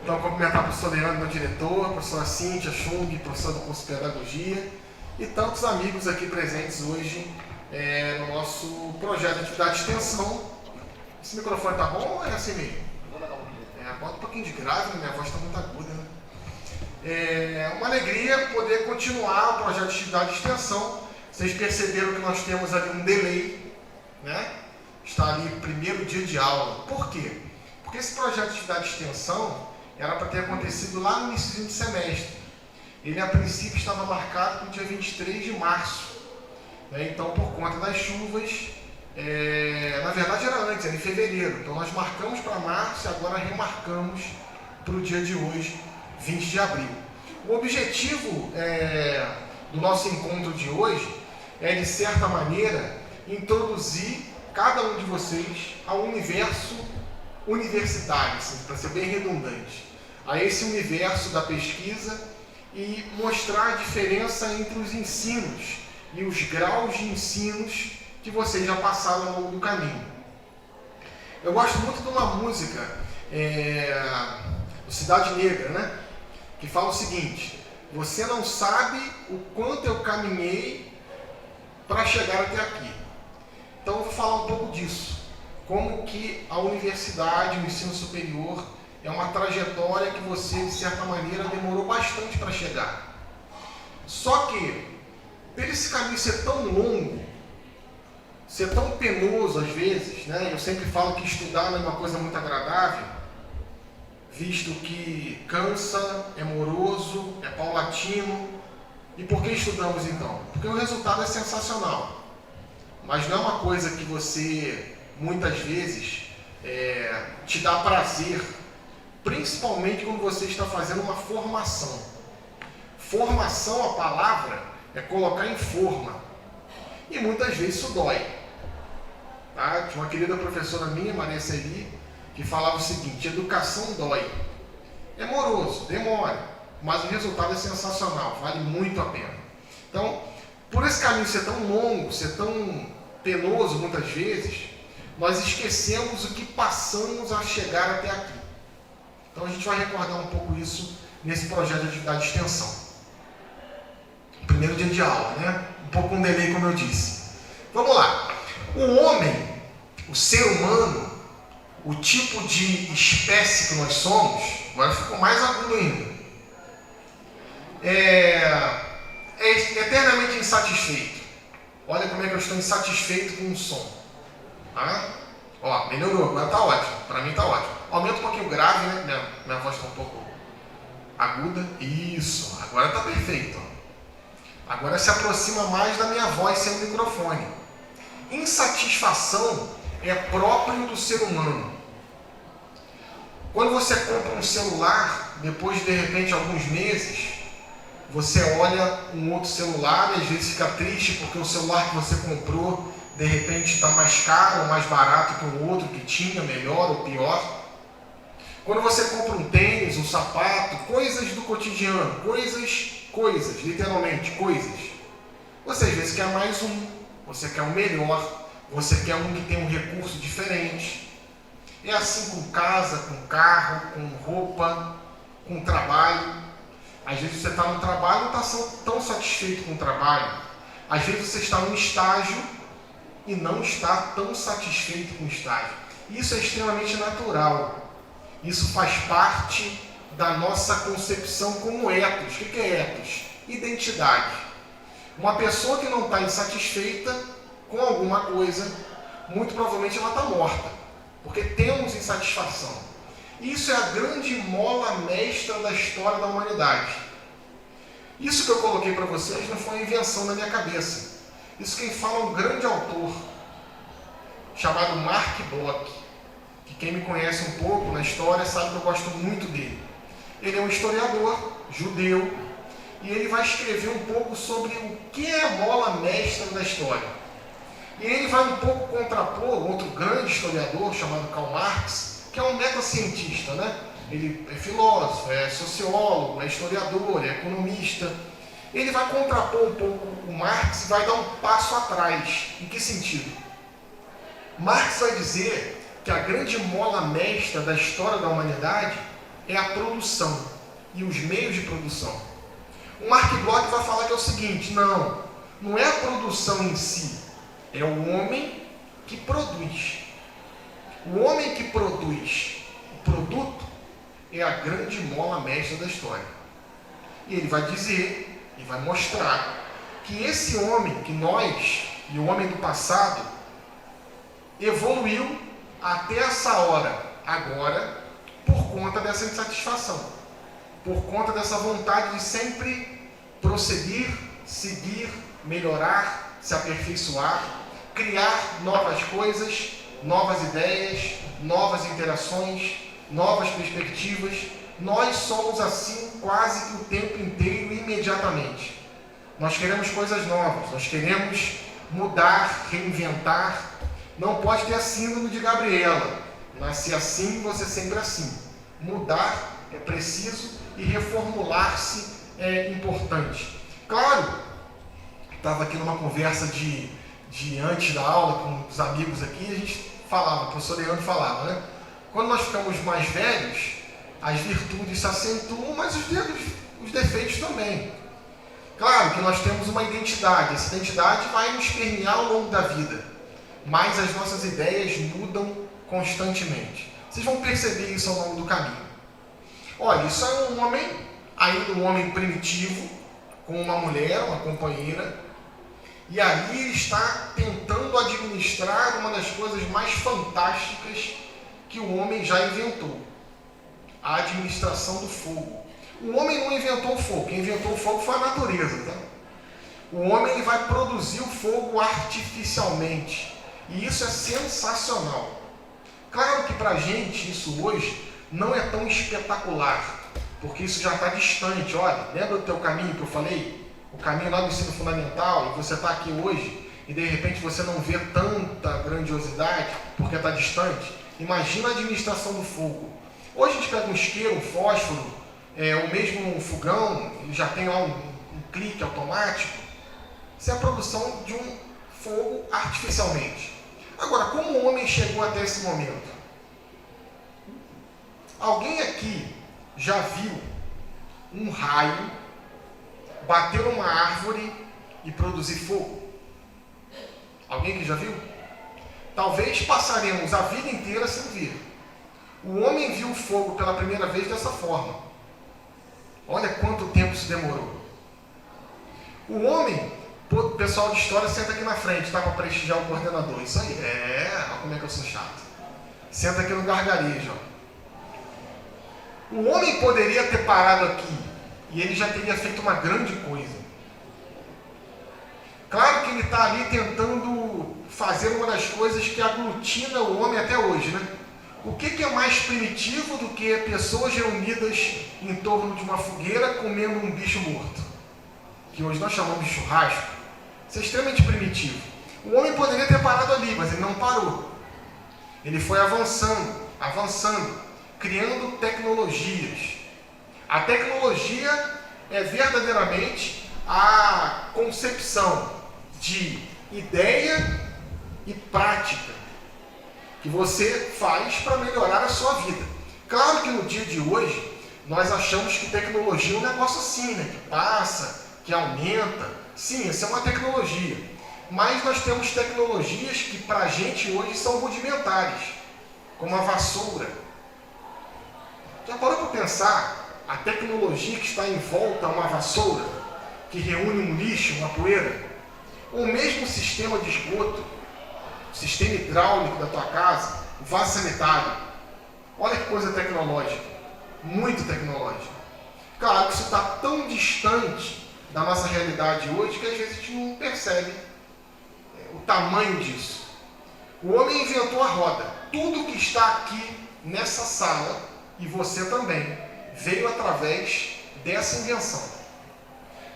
Então, cumprimentar o professor Leandro, meu diretor, a professora Cíntia Chung, professora do curso de Pedagogia, e tantos amigos aqui presentes hoje no nosso projeto de atividade de extensão. Esse microfone tá bom ou é assim mesmo? Bota um pouquinho de grave, minha voz está muito aguda, né? É uma alegria poder continuar o projeto de atividade de extensão. Vocês perceberam que nós temos ali um delay, né? Está ali o primeiro dia de aula. Por quê? Porque esse projeto de atividade de extensão era para ter acontecido lá no início do semestre. Ele, a princípio, estava marcado para o dia 23 de março. Né? Então, por conta das chuvas, na verdade era antes, era em fevereiro. Então, nós marcamos para março e agora remarcamos para o dia de hoje, 20 de abril. O objetivo do nosso encontro de hoje é, de certa maneira, introduzir cada um de vocês ao universo universitário, assim, para ser bem redundante, a esse universo da pesquisa e mostrar a diferença entre os ensinos e os graus de ensinos que vocês já passaram ao longo do caminho. Eu gosto muito de uma música do Cidade Negra, né? Que fala o seguinte: você não sabe o quanto eu caminhei para chegar até aqui. Então eu vou falar um pouco disso. Como que a universidade, o ensino superior, é uma trajetória que você, de certa maneira, demorou bastante para chegar. Só que, por esse caminho ser tão longo, ser tão penoso às vezes, né? Eu sempre falo que estudar não é uma coisa muito agradável, visto que cansa, é moroso, é paulatino. E por que estudamos então? Porque o resultado é sensacional. Mas não é uma coisa que você, muitas vezes, te dá prazer, principalmente quando você está fazendo uma formação. Formação, a palavra, é colocar em forma. E muitas vezes isso dói. Tá? Tinha uma querida professora minha, Maria Celi, que falava o seguinte: educação dói. É moroso, demora, mas o resultado é sensacional, vale muito a pena. Então, por esse caminho ser tão longo, ser tão penoso muitas vezes, nós esquecemos o que passamos a chegar até aqui. Então a gente vai recordar um pouco isso nesse projeto de atividade de extensão. Primeiro dia de aula, né? Um pouco com delay, como eu disse. Vamos lá. O homem, o ser humano, o tipo de espécie que nós somos, agora ficou mais agudo ainda, é eternamente insatisfeito. Olha como é que eu estou insatisfeito com o som. Tá? Ó, melhorou, agora tá ótimo. Para mim tá ótimo. Aumenta um pouquinho o grave, né? Minha voz está um pouco aguda. Isso, agora tá perfeito. Ó. Agora se aproxima mais da minha voz sem o microfone. Insatisfação é próprio do ser humano. Quando você compra um celular, depois de repente alguns meses, você olha um outro celular e às vezes fica triste porque o celular que você comprou de repente está mais caro ou mais barato que o outro que tinha, melhor ou pior. Quando você compra um tênis, um sapato, coisas do cotidiano, coisas, literalmente coisas, você às vezes quer mais um, você quer um melhor, você quer um que tem um recurso diferente. É assim com casa, com carro, com roupa, com trabalho. Às vezes você está no trabalho e não está tão satisfeito com o trabalho. Às vezes você está num estágio e não está tão satisfeito com o estágio. Isso é extremamente natural. Isso faz parte da nossa concepção como ethos. O que é ethos? Identidade. Uma pessoa que não está insatisfeita com alguma coisa, muito provavelmente ela está morta, porque temos insatisfação. Isso é a grande mola mestra da história da humanidade. Isso que eu coloquei para vocês não foi uma invenção da minha cabeça. Isso quem fala é um grande autor, chamado Mark Bloch, que quem me conhece um pouco na história sabe que eu gosto muito dele. Ele é um historiador judeu e ele vai escrever um pouco sobre o que é a mola mestra da história. E ele vai um pouco contrapor outro grande historiador chamado Karl Marx, que é um metacientista, né? Ele é filósofo, é sociólogo, é historiador, é economista. Ele vai contrapor um pouco o Marx e vai dar um passo atrás. Em que sentido? Marx vai dizer que a grande mola mestra da história da humanidade é a produção e os meios de produção. O Mark Bloch vai falar que é o seguinte: não é a produção em si, é o homem que produz. O homem que produz o produto é a grande mola mestra da história. E ele vai dizer e vai mostrar que esse homem, que nós e o homem do passado, evoluiu até essa hora, agora, por conta dessa insatisfação, por conta dessa vontade de sempre prosseguir, seguir, melhorar, se aperfeiçoar, criar novas coisas, novas ideias, novas interações, novas perspectivas. Nós somos assim quase que o tempo inteiro, imediatamente. Nós queremos coisas novas, nós queremos mudar, reinventar. Não pode ter a síndrome de Gabriela. Nascer assim, você sempre assim. Mudar é preciso e reformular-se é importante. Claro, estava aqui numa conversa de antes da aula com os amigos aqui, a gente falava, o professor Leandro falava, né? Quando nós ficamos mais velhos, as virtudes se acentuam, mas os defeitos também. Claro que nós temos uma identidade, essa identidade vai nos permear ao longo da vida, mas as nossas ideias mudam constantemente. Vocês vão perceber isso ao longo do caminho. Olha, isso é um homem, ainda um homem primitivo, com uma mulher, uma companheira, e ali ele está tentando administrar uma das coisas mais fantásticas que o homem já inventou: a administração do fogo. O homem não inventou o fogo, quem inventou o fogo foi a natureza. Tá? O homem ele vai produzir o fogo artificialmente, e isso é sensacional. Claro que para a gente isso hoje não é tão espetacular, porque isso já está distante. Olha, lembra do teu caminho que eu falei? O caminho lá do ensino fundamental, e você está aqui hoje, e de repente você não vê tanta grandiosidade, porque está distante. Imagina a administração do fogo. Hoje a gente pega um isqueiro, um fósforo, ou mesmo um fogão, e já tem lá um clique automático. Isso é a produção de um fogo artificialmente. Agora, como o homem chegou até esse momento? Alguém aqui já viu um raio bater numa árvore e produzir fogo? Alguém que já viu? Talvez passaremos a vida inteira sem ver. O homem viu o fogo pela primeira vez dessa forma. Olha quanto tempo isso demorou. O homem, o pessoal de história senta aqui na frente, tá, para prestigiar o coordenador. Isso aí, olha como é que eu sou chato. Senta aqui no gargarejo, ó. O homem poderia ter parado aqui e ele já teria feito uma grande coisa. Claro que ele está ali tentando fazer uma das coisas que aglutina o homem até hoje, né? O que é mais primitivo do que pessoas reunidas em torno de uma fogueira comendo um bicho morto? Que hoje nós chamamos de churrasco. Isso é extremamente primitivo. O homem poderia ter parado ali, mas ele não parou. Ele foi avançando, criando tecnologias. A tecnologia é verdadeiramente a concepção de ideia e prática que você faz para melhorar a sua vida. Claro que no dia de hoje nós achamos que tecnologia é um negócio assim, né? Que passa, que aumenta. Sim, essa é uma tecnologia. Mas nós temos tecnologias que para a gente hoje são rudimentares, como a vassoura. Já parou para pensar a tecnologia que está em volta a uma vassoura, que reúne um lixo, uma poeira? Ou mesmo o sistema de esgoto, o sistema hidráulico da tua casa, o vaso sanitário. Olha que coisa tecnológica, muito tecnológica. Claro que isso está tão distante da nossa realidade hoje que às vezes a gente não percebe o tamanho disso. O homem inventou a roda. Tudo que está aqui nessa sala, e você também, veio através dessa invenção.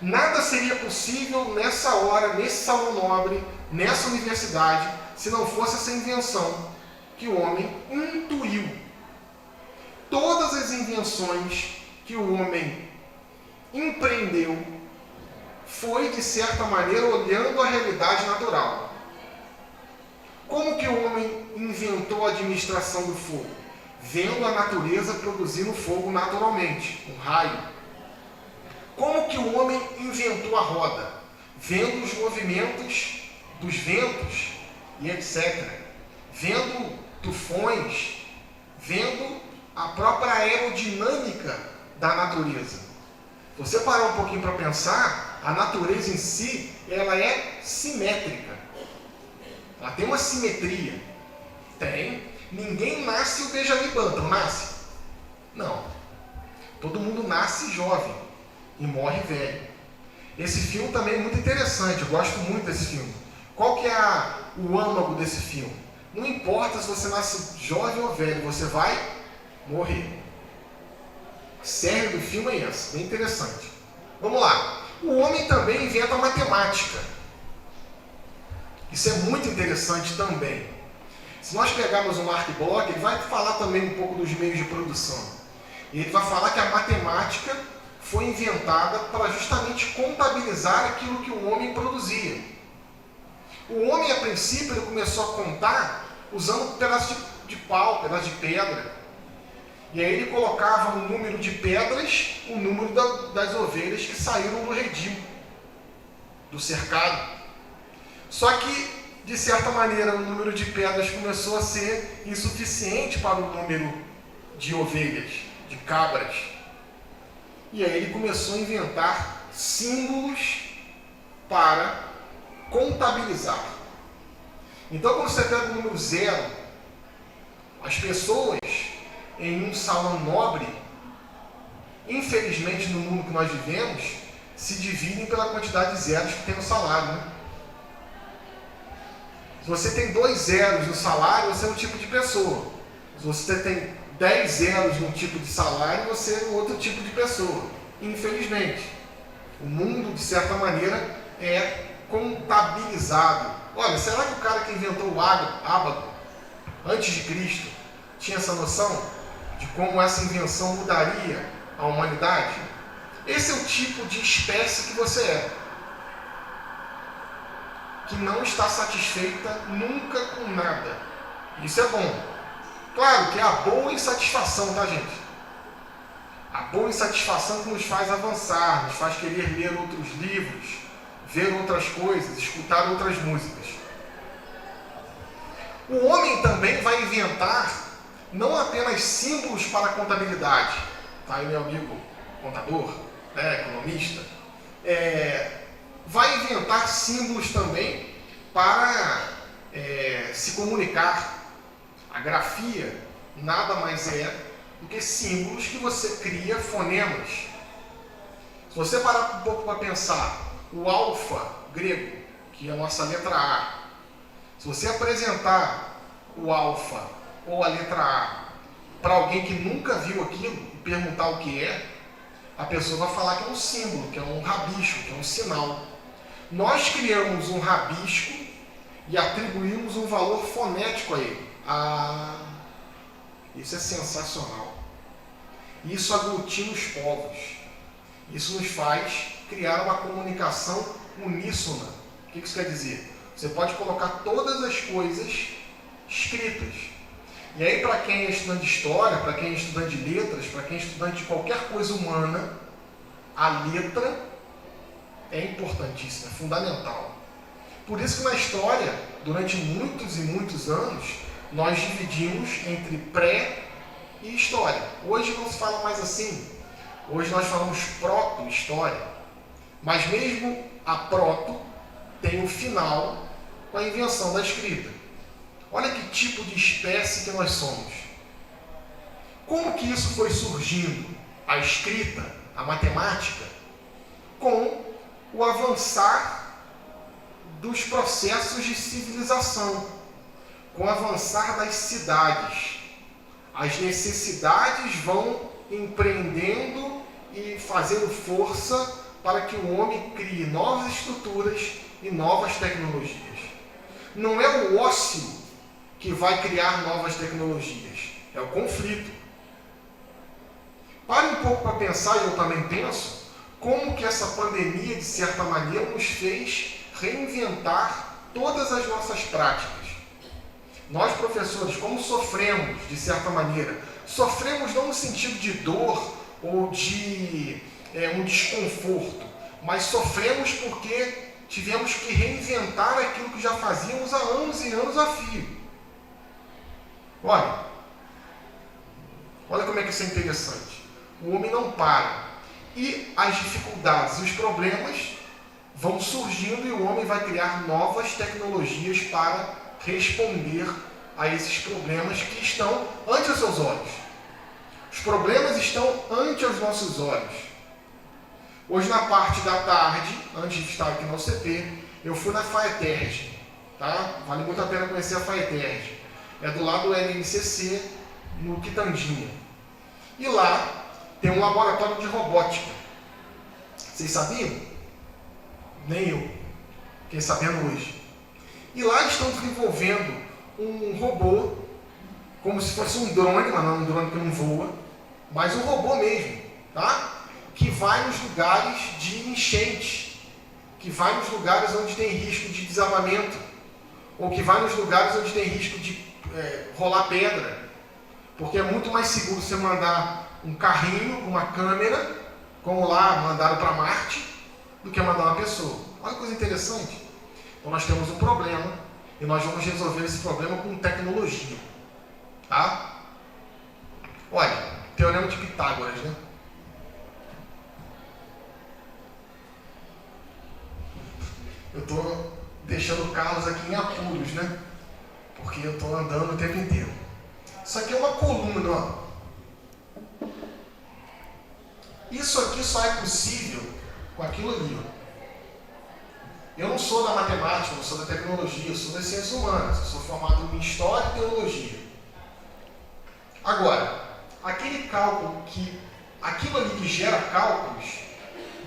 Nada seria possível nessa hora, nesse salão nobre, nessa universidade, se não fosse essa invenção que o homem intuiu. Todas as invenções que o homem empreendeu foi, de certa maneira, olhando a realidade natural. Como que o homem inventou a administração do fogo? vendo a natureza produzindo fogo naturalmente, um raio. Como que o homem inventou a roda? Vendo os movimentos dos ventos e etc. Vendo tufões, vendo a própria aerodinâmica da natureza. Se você parar um pouquinho para pensar, a natureza em si, ela é simétrica. Ela tem uma simetria. Tem. Ninguém nasce o Benjamin Button, nasce? Não. Todo mundo nasce jovem e morre velho. Esse filme também é muito interessante, eu gosto muito desse filme. Qual que é o âmago desse filme? Não importa se você nasce jovem ou velho, você vai morrer. A série do filme é essa, bem interessante. Vamos lá. O homem também inventa matemática. Isso é muito interessante também. Se nós pegarmos o Mark Bloch, ele vai falar também um pouco dos meios de produção. E ele vai falar que a matemática foi inventada para justamente contabilizar aquilo que o homem produzia. O homem, a princípio, ele começou a contar usando pedaços de pau, pedaços de pedra. E aí ele colocava o número de pedras, o número das ovelhas que saíram do redil, do cercado. Só que, de certa maneira, o número de pedras começou a ser insuficiente para o número de ovelhas, de cabras. E aí ele começou a inventar símbolos para contabilizar. Então, quando você pega o número 0, as pessoas em um salão nobre, infelizmente no mundo que nós vivemos, se dividem pela quantidade de zeros que tem no salário, né? Se você tem 2 zeros no salário, você é um tipo de pessoa. Se você tem 10 zeros num tipo de salário, você é um outro tipo de pessoa. Infelizmente. O mundo, de certa maneira, é contabilizado. Olha, será que o cara que inventou o ábaco, antes de Cristo, tinha essa noção de como essa invenção mudaria a humanidade? Esse é o tipo de espécie que você é, que não está satisfeita nunca com nada. Isso é bom. Claro que é a boa insatisfação, tá, gente? A boa insatisfação que nos faz avançar, nos faz querer ler outros livros, ver outras coisas, escutar outras músicas. O homem também vai inventar não apenas símbolos para a contabilidade. Tá aí meu amigo contador, né, economista. Vai inventar símbolos também para se comunicar. A grafia nada mais é do que símbolos que você cria fonemas. Se você parar um pouco para pensar, o alfa grego, que é a nossa letra A, se você apresentar o alfa ou a letra A para alguém que nunca viu aquilo e perguntar o que é, a pessoa vai falar que é um símbolo, que é um rabisco, que é um sinal. Nós criamos um rabisco e atribuímos um valor fonético a ele. Isso é sensacional. Isso aglutina os povos. Isso nos faz criar uma comunicação uníssona. O que isso quer dizer? Você pode colocar todas as coisas escritas. E aí, para quem é estudante de história, para quem é estudante de letras, para quem é estudante de qualquer coisa humana, a letra é importantíssima, é fundamental. Por isso que na história, durante muitos e muitos anos, nós dividimos entre pré e história. Hoje não se fala mais assim. Hoje nós falamos proto-história. Mas mesmo a proto tem o final com a invenção da escrita. Olha que tipo de espécie que nós somos. Como que isso foi surgindo? A escrita, a matemática, com o avançar dos processos de civilização, com o avançar das cidades. As necessidades vão empreendendo e fazendo força para que o homem crie novas estruturas e novas tecnologias. Não é o ócio que vai criar novas tecnologias, é o conflito. Pare um pouco para pensar, e eu também penso, como que essa pandemia, de certa maneira, nos fez reinventar todas as nossas práticas. Nós, professores, como sofremos, de certa maneira, sofremos não no sentido de dor ou de um desconforto, mas sofremos porque tivemos que reinventar aquilo que já fazíamos há anos e anos a fio. Olha como é que isso é interessante. O homem não para. E as dificuldades e os problemas vão surgindo e o homem vai criar novas tecnologias para responder a esses problemas que estão ante os seus olhos. Os problemas estão ante os nossos olhos. Hoje, na parte da tarde, antes de estar aqui no CT, eu fui na FAETERJ, tá? Vale muito a pena conhecer a FAETERJ. É do lado do LNCC, no Quitandinha. E lá tem um laboratório de robótica. Vocês sabiam? Nem eu. Fiquei sabendo hoje. E lá estão desenvolvendo um robô, como se fosse um drone, mas não um drone que não voa, mas um robô mesmo, tá? Que vai nos lugares de enchente, que vai nos lugares onde tem risco de desabamento, ou que vai nos lugares onde tem risco de rolar pedra, porque é muito mais seguro você mandar um carrinho, uma câmera, como lá mandaram para Marte, do que mandar uma pessoa. Olha que coisa interessante. Então nós temos um problema e nós vamos resolver esse problema com tecnologia, tá? Olha, teorema de Pitágoras, né? Eu estou deixando o Carlos aqui em apuros, né? Porque eu estou andando o tempo inteiro. Isso aqui é uma coluna, ó. Isso aqui só é possível com aquilo ali, ó. Eu não sou da matemática, não sou da tecnologia, eu sou das ciências humanas. Eu sou formado em História e Teologia. Agora, aquele cálculo aquilo ali que gera cálculos,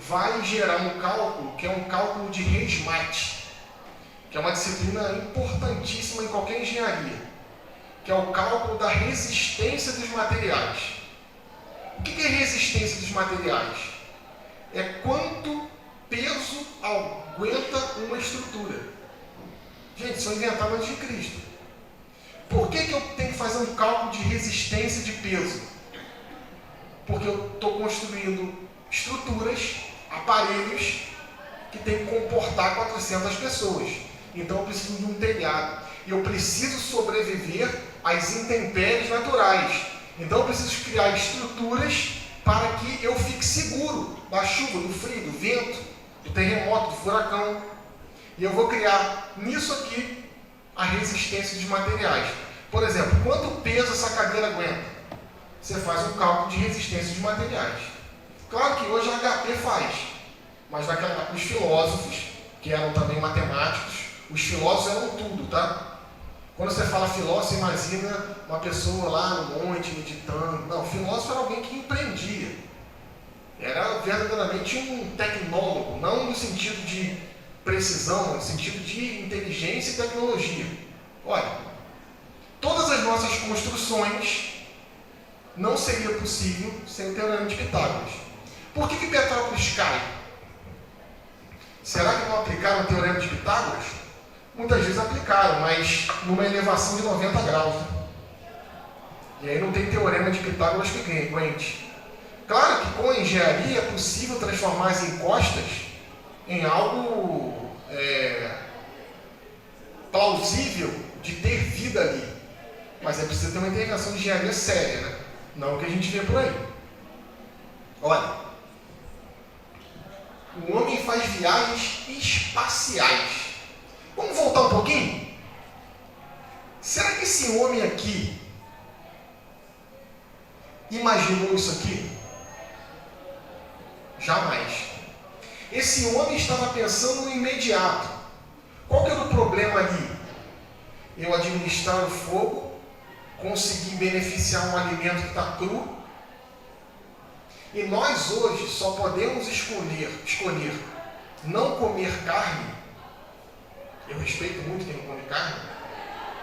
vai gerar um cálculo que é um cálculo de resmate, que é uma disciplina importantíssima em qualquer engenharia, que é o cálculo da resistência dos materiais. O que é resistência dos materiais? É quanto peso aguenta uma estrutura. Gente, isso foi inventado antes de Cristo. Por que eu tenho que fazer um cálculo de resistência de peso? Porque eu estou construindo estruturas, aparelhos que tem que comportar 400 pessoas. Então eu preciso de um telhado. E eu preciso sobreviver às intempéries naturais. Então eu preciso criar estruturas para que eu fique seguro da chuva, do frio, do vento, do terremoto, do furacão. E eu vou criar nisso aqui a resistência dos materiais. Por exemplo, quanto peso essa cadeira aguenta? Você faz um cálculo de resistência dos materiais. Claro que hoje a HP faz, mas naquela época os filósofos, que eram também matemáticos, os filósofos eram tudo, tá? Quando você fala filósofo, imagina uma pessoa lá no monte meditando. Não, filósofo era alguém que empreendia. Era verdadeiramente um tecnólogo, não no sentido de precisão, no sentido de inteligência e tecnologia. Olha, todas as nossas construções não seria possível sem o teorema de Pitágoras. Por que Petrópolis cai? Será que não aplicaram o teorema de Pitágoras? Muitas vezes aplicaram, mas numa elevação de 90 graus. Né? E aí não tem teorema de Pitágoras que aguente. Claro que com a engenharia é possível transformar as encostas em algo plausível de ter vida ali. Mas é preciso ter uma intervenção de engenharia séria, né? Não o que a gente vê por aí. Olha, o homem faz viagens espaciais. Vamos voltar um pouquinho? Será que esse homem aqui imaginou isso aqui? Jamais. Esse homem estava pensando no imediato. Qual que era o problema ali? Eu administrar o fogo, conseguir beneficiar um alimento que está cru. E nós hoje só podemos escolher não comer carne. Eu respeito muito quem não come carne,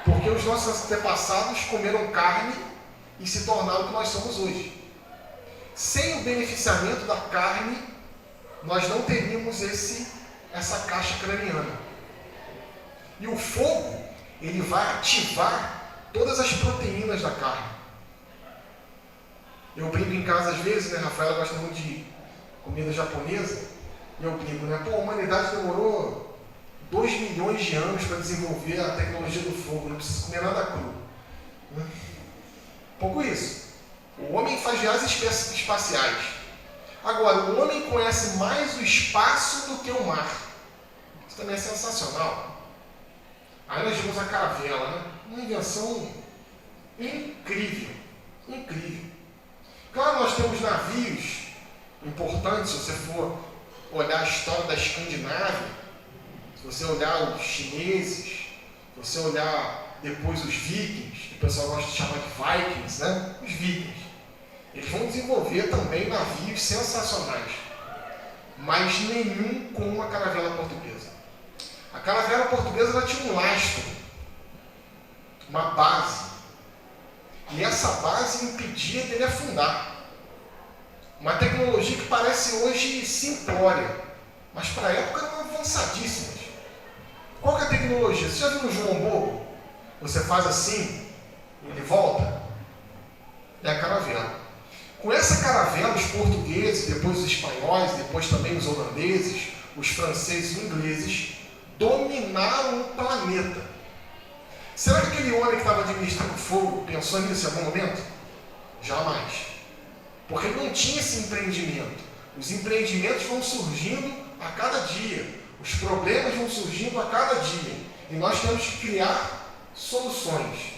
porque os nossos antepassados comeram carne e se tornaram o que nós somos hoje. Sem o beneficiamento da carne, nós não teríamos essa caixa craniana. E o fogo ele vai ativar todas as proteínas da carne. Eu brinco em casa às vezes, né? A Rafaela gosta muito de comida japonesa, e eu brinco, né? Pô, a humanidade demorou 2 milhões de anos para desenvolver a tecnologia do fogo, não precisa comer nada cru. Pouco isso. O homem faz viagens espaciais. Agora, o homem conhece mais o espaço do que o mar. Isso também é sensacional. Aí nós vimos a caravela, né? Uma invenção incrível. Incrível. Claro, nós temos navios importantes, se você for olhar a história da Escandinávia, se você olhar os chineses, se você olhar depois os vikings, que o pessoal gosta de chamar de vikings, né? Os vikings. Eles vão desenvolver também navios sensacionais, mas nenhum como a caravela portuguesa. A caravela portuguesa ela tinha um lastro, uma base, e essa base impedia dele afundar. Uma tecnologia que parece hoje simplória, mas para a época eram avançadíssimas. Qual que é a tecnologia? Você já viu no João Bobo? Você faz assim, ele volta? É a caravela. Com essa caravela, os portugueses, depois os espanhóis, depois também os holandeses, os franceses e os ingleses, dominaram o planeta. Será que aquele homem que estava administrando o fogo pensou nisso em algum momento? Jamais. Porque não tinha esse empreendimento. Os empreendimentos vão surgindo a cada dia. Os problemas vão surgindo a cada dia. E nós temos que criar soluções.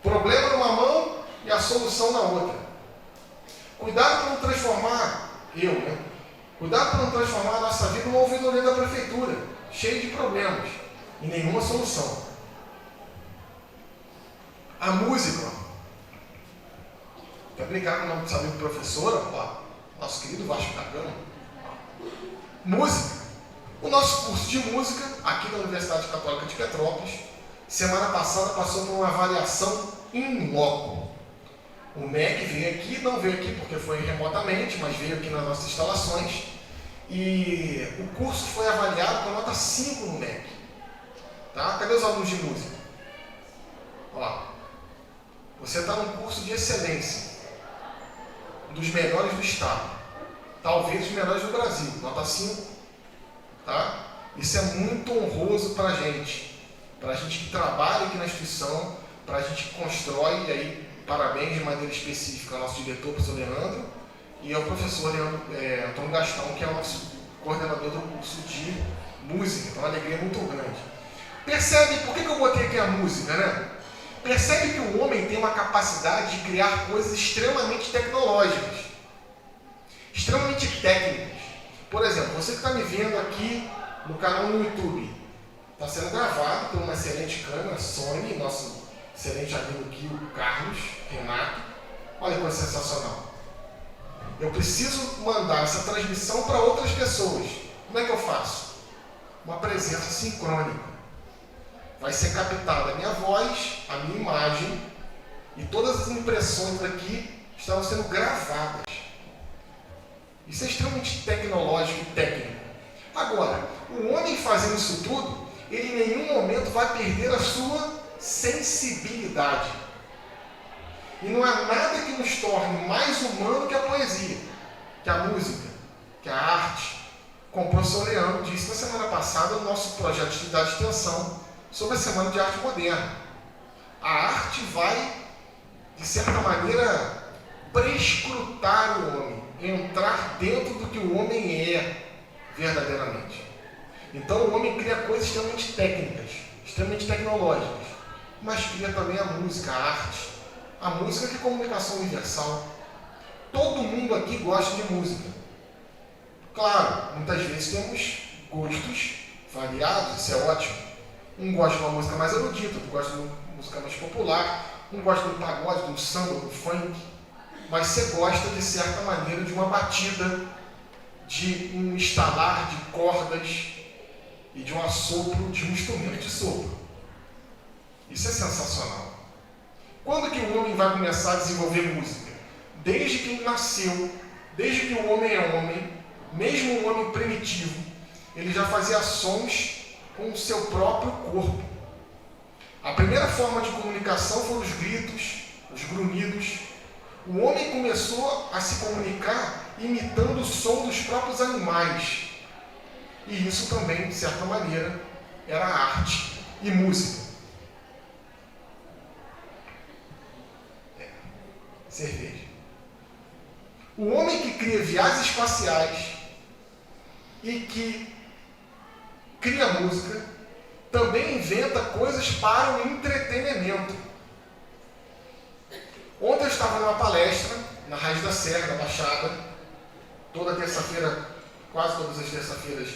Problema numa mão e a solução na outra. Cuidado para não transformar, Cuidado para não transformar a nossa vida numa ouvidoria da prefeitura, cheia de problemas e nenhuma solução. A música, quer brincar com o nome do amigo professor, nosso querido Vasco da Gama. Música. O nosso curso de música, aqui na Universidade Católica de Petrópolis, semana passada passou por uma avaliação in loco. O MEC veio aqui, não veio aqui porque foi remotamente, mas veio aqui nas nossas instalações, e o curso foi avaliado com nota 5 no MEC. Tá? Cadê os alunos de música? Ó, você está num curso de excelência, um dos melhores do estado, talvez os melhores do Brasil, nota 5. Tá? Isso é muito honroso para a gente que trabalha aqui na instituição, para a gente que constrói, e aí parabéns de maneira específica ao nosso diretor, professor Leandro, e ao professor Antônio Gastão, que é o nosso coordenador do curso de música. Então, uma alegria muito grande. Percebe, por que eu botei aqui a música, né? Percebe que o homem tem uma capacidade de criar coisas extremamente tecnológicas, extremamente técnicas. Por exemplo, você que está me vendo aqui no canal no YouTube, está sendo gravado por uma excelente câmera, Sony, nosso excelente amigo aqui, o Carlos Renato. Olha que coisa sensacional. Eu preciso mandar essa transmissão para outras pessoas. Como é que eu faço? Uma presença sincrônica. Vai ser captada a minha voz, a minha imagem, e todas as impressões aqui estão sendo gravadas. Isso é extremamente tecnológico e técnico. Agora, o homem fazendo isso tudo, ele em nenhum momento vai perder a sua sensibilidade. E não há nada que nos torne mais humano que a poesia, que a música, que a arte. Como o professor Leandro disse na semana passada, no nosso projeto de atividade de extensão sobre a Semana de Arte Moderna. A arte vai, de certa maneira, prescrutar o homem, entrar dentro do que o homem é verdadeiramente. Então o homem cria coisas extremamente técnicas, extremamente tecnológicas, mas cria também a música, a arte. A música que é comunicação universal. Todo mundo aqui gosta de música. Claro, muitas vezes temos gostos variados, isso é ótimo. Um gosta de uma música mais erudita, outro gosta de uma música mais popular, um gosta de um pagode, de um samba, de um funk, mas você gosta, de certa maneira, de uma batida, de um estalar de cordas e de um assopro de um instrumento de sopro. Isso é sensacional. Quando que o homem vai começar a desenvolver música? Desde que ele nasceu, desde que o homem é homem, mesmo o homem primitivo, ele já fazia sons com o seu próprio corpo. A primeira forma de comunicação foram os gritos, os grunhidos. O homem começou a se comunicar imitando o som dos próprios animais. E isso também, de certa maneira, era arte e música. Cerveja. O homem que cria viagens espaciais e que cria música também inventa coisas para o entretenimento. Ontem eu estava numa palestra na Raiz da Serra, da Baixada. Toda terça-feira, quase todas as terças-feiras,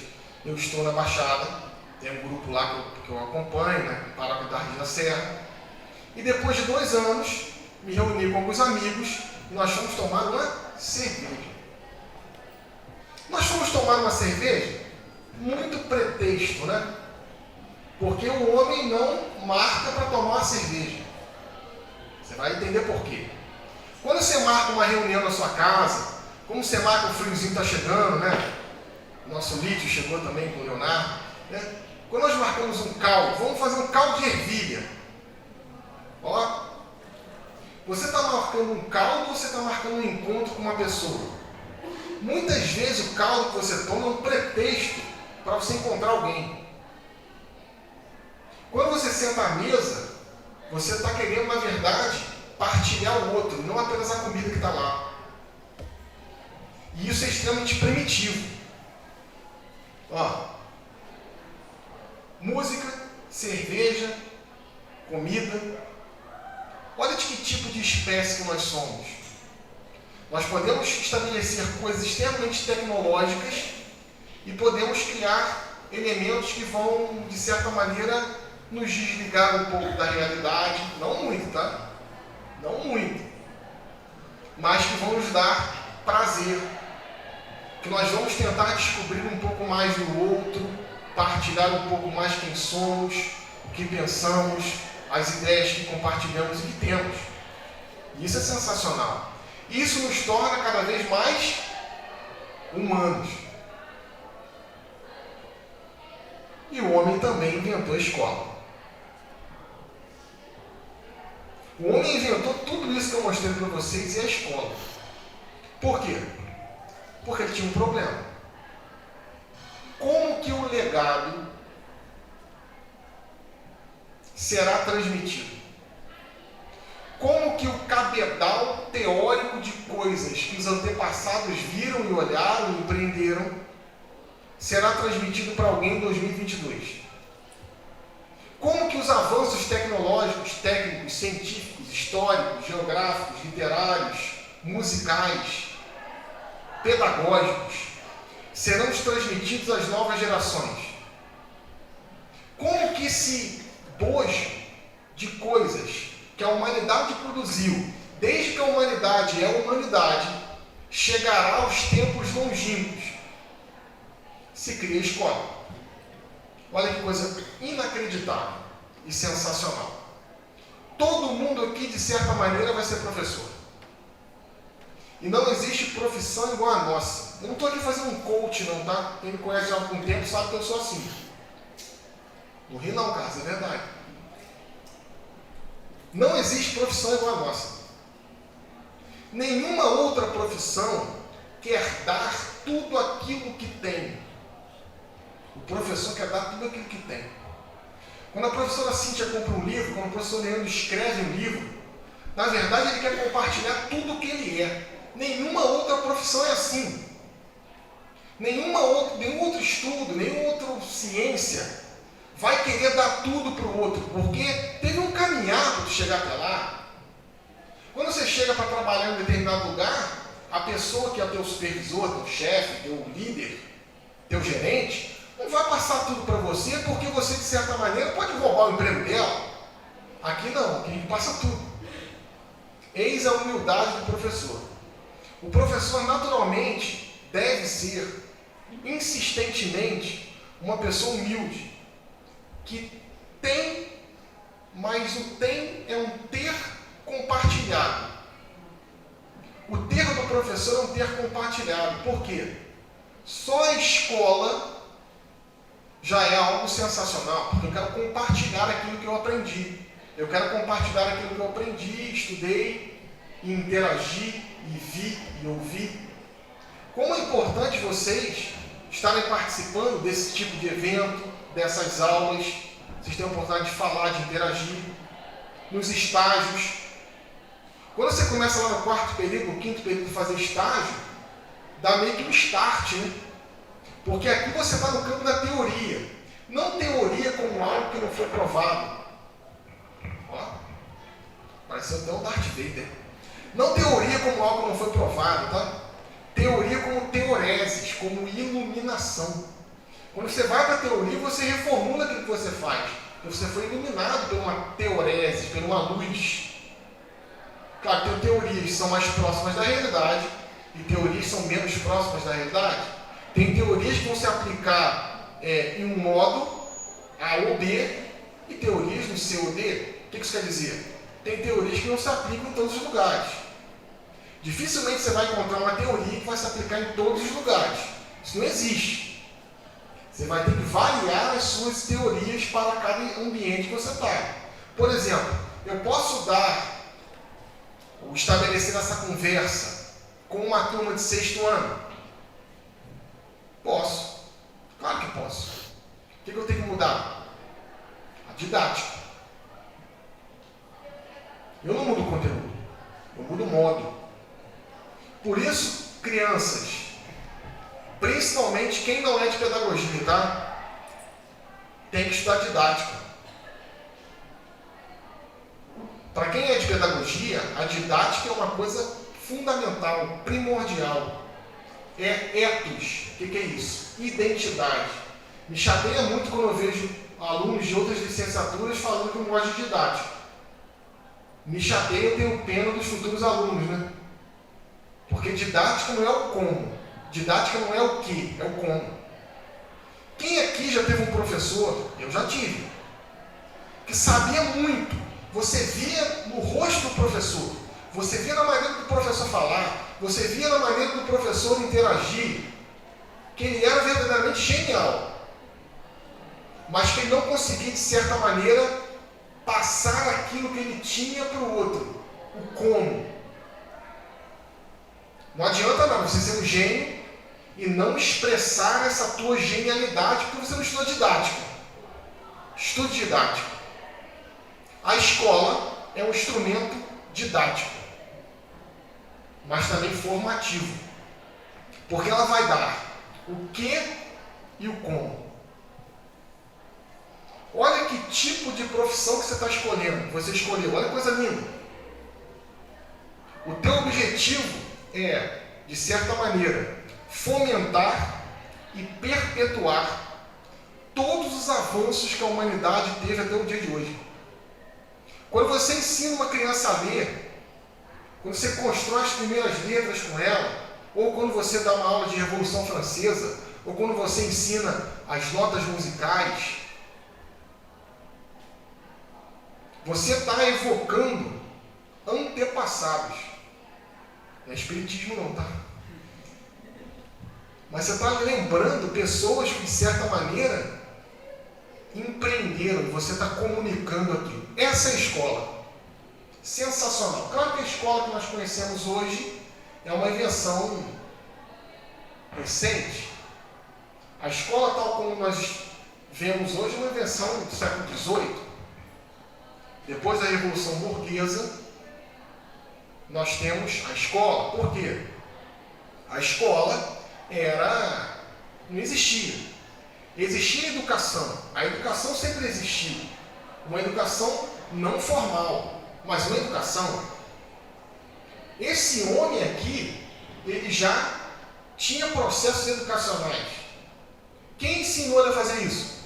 eu estou na Baixada. Tem um grupo lá que eu acompanho, né, para da Raiz da Serra. E depois de 2 anos, me reuni com alguns amigos e nós fomos tomar uma cerveja. Nós fomos tomar uma cerveja? Muito pretexto, né? Porque o homem não marca para tomar uma cerveja. Você vai entender por quê. Quando você marca uma reunião na sua casa, como você marca o friozinho está chegando, né? Nosso Lítio chegou também com o Leonardo, né? Quando nós marcamos um caldo, vamos fazer um caldo de ervilha. Ó, você está marcando um caldo ou você está marcando um encontro com uma pessoa? Muitas vezes o caldo que você toma é um pretexto para você encontrar alguém. Quando você senta à mesa, você está querendo, na verdade, partilhar o outro, não apenas a comida que está lá. E isso é extremamente primitivo. Ó, música, cerveja, comida. Olha de que tipo de espécie que nós somos. Nós podemos estabelecer coisas extremamente tecnológicas e podemos criar elementos que vão, de certa maneira, nos desligar um pouco da realidade. Não muito, tá? Não muito. Mas que vão nos dar prazer. Que nós vamos tentar descobrir um pouco mais do outro, partilhar um pouco mais quem somos, o que pensamos, as ideias que compartilhamos e que temos. Isso é sensacional. Isso nos torna cada vez mais humanos. E o homem também inventou a escola. O homem inventou tudo isso que eu mostrei para vocês e a escola. Por quê? Porque ele tinha um problema. Como que o legado será transmitido? Como que o cabedal teórico de coisas que os antepassados viram e olharam e empreenderam será transmitido para alguém em 2022? Como que os avanços tecnológicos, técnicos, científicos, históricos, geográficos, literários, musicais, pedagógicos serão transmitidos às novas gerações? Como que esse bojo de coisas que a humanidade produziu, desde que a humanidade é a humanidade, chegará aos tempos longínquos? Se cria a escola. Olha que coisa inacreditável e sensacional. Todo mundo aqui, de certa maneira, vai ser professor. E não existe profissão igual a nossa. Eu não estou aqui fazendo um coach, não, tá? Quem me conhece há algum tempo sabe que eu sou assim. Não ri não, Carlos, é verdade. Não existe profissão igual a nossa. Nenhuma outra profissão quer dar tudo aquilo que tem. O professor quer dar tudo aquilo que tem. Quando a professora Cíntia compra um livro, quando o professor Leandro escreve um livro, na verdade ele quer compartilhar tudo o que ele é. Nenhuma outra profissão é assim. Nenhum outro estudo, nenhuma outra ciência vai querer dar tudo para o outro, porque teve um caminhar para chegar até lá. Quando você chega para trabalhar em um determinado lugar, a pessoa que é o teu supervisor, teu chefe, teu líder, teu gerente, não vai passar tudo para você, porque você, de certa maneira, pode roubar o emprego dela. Aqui não, aqui a gente passa tudo. Eis a humildade do professor. O professor, naturalmente, deve ser, insistentemente, uma pessoa humilde, que tem, mas o tem é um ter compartilhado. O ter do professor é um ter compartilhado. Por quê? Só a escola já é algo sensacional, porque eu quero compartilhar aquilo que eu aprendi. Eu quero compartilhar aquilo que eu aprendi, estudei, e interagi, e vi, e ouvi. Como é importante vocês estarem participando desse tipo de evento, dessas aulas, vocês têm a oportunidade de falar, de interagir, nos estágios. Quando você começa lá no quarto período, no quinto período, fazer estágio, dá meio que um start, né? Porque aqui você está no campo da teoria. Não teoria como algo que não foi provado. Ó, pareceu até um Darth Vader. Não teoria como algo que não foi provado, tá? Teoria como teoreses, como iluminação. Quando você vai para a teoria, você reformula aquilo que você faz. Porque você foi iluminado por uma teorese, por uma luz. Claro, tem teorias que são mais próximas da realidade e teorias que são menos próximas da realidade. Tem teorias que vão se aplicar em um modo A ou B e teorias no C ou D. O que isso quer dizer? Tem teorias que não se aplicam em todos os lugares. Dificilmente você vai encontrar uma teoria que vai se aplicar em todos os lugares. Isso não existe. Você vai ter que variar as suas teorias para cada ambiente que você está. Por exemplo, eu posso estabelecer essa conversa com uma turma de 6º ano? Posso. Claro que posso. O que eu tenho que mudar? A didática. Eu não mudo o conteúdo. Eu mudo o modo. Por isso, crianças, principalmente quem não é de pedagogia, tá? Tem que estudar didática. Para quem é de pedagogia, a didática é uma coisa fundamental, primordial. É ethos. O que é isso? Identidade. Me chateia muito quando eu vejo alunos de outras licenciaturas falando que não gostam de didática. Me chateia, eu tenho pena dos futuros alunos, né? Porque didática não é o como. Didática não é o que, é o como. Quem aqui já teve um professor, eu já tive, que sabia muito. Você via no rosto do professor, você via na maneira do professor falar, você via na maneira do professor interagir, que ele era verdadeiramente genial. Mas que ele não conseguia, de certa maneira, passar aquilo que ele tinha para o outro. O como. Não adianta não, você ser um gênio e não expressar essa tua genialidade porque você não estudou didática. Estude didática. A escola é um instrumento didático, mas também formativo. Porque ela vai dar o que e o como. Olha que tipo de profissão que você está escolhendo. Você escolheu, olha que coisa linda. O teu objetivo é, de certa maneira, fomentar e perpetuar todos os avanços que a humanidade teve até o dia de hoje. Quando você ensina uma criança a ler, quando você constrói as primeiras letras com ela, ou quando você dá uma aula de Revolução Francesa, ou quando você ensina as notas musicais, você está evocando antepassados. Não é espiritismo não, tá? Mas você está lembrando pessoas que, de certa maneira, empreenderam, e você está comunicando aquilo. Essa é a escola. Sensacional. Claro que a escola que nós conhecemos hoje é uma invenção recente. A escola tal como nós vemos hoje é uma invenção do século XVIII. Depois da Revolução Burguesa, nós temos a escola. Por quê? A escola não existia. Existia a educação. A educação sempre existiu. Uma educação não formal, mas uma educação. Esse homem aqui, ele já tinha processos educacionais. Quem ensinou ele a fazer isso?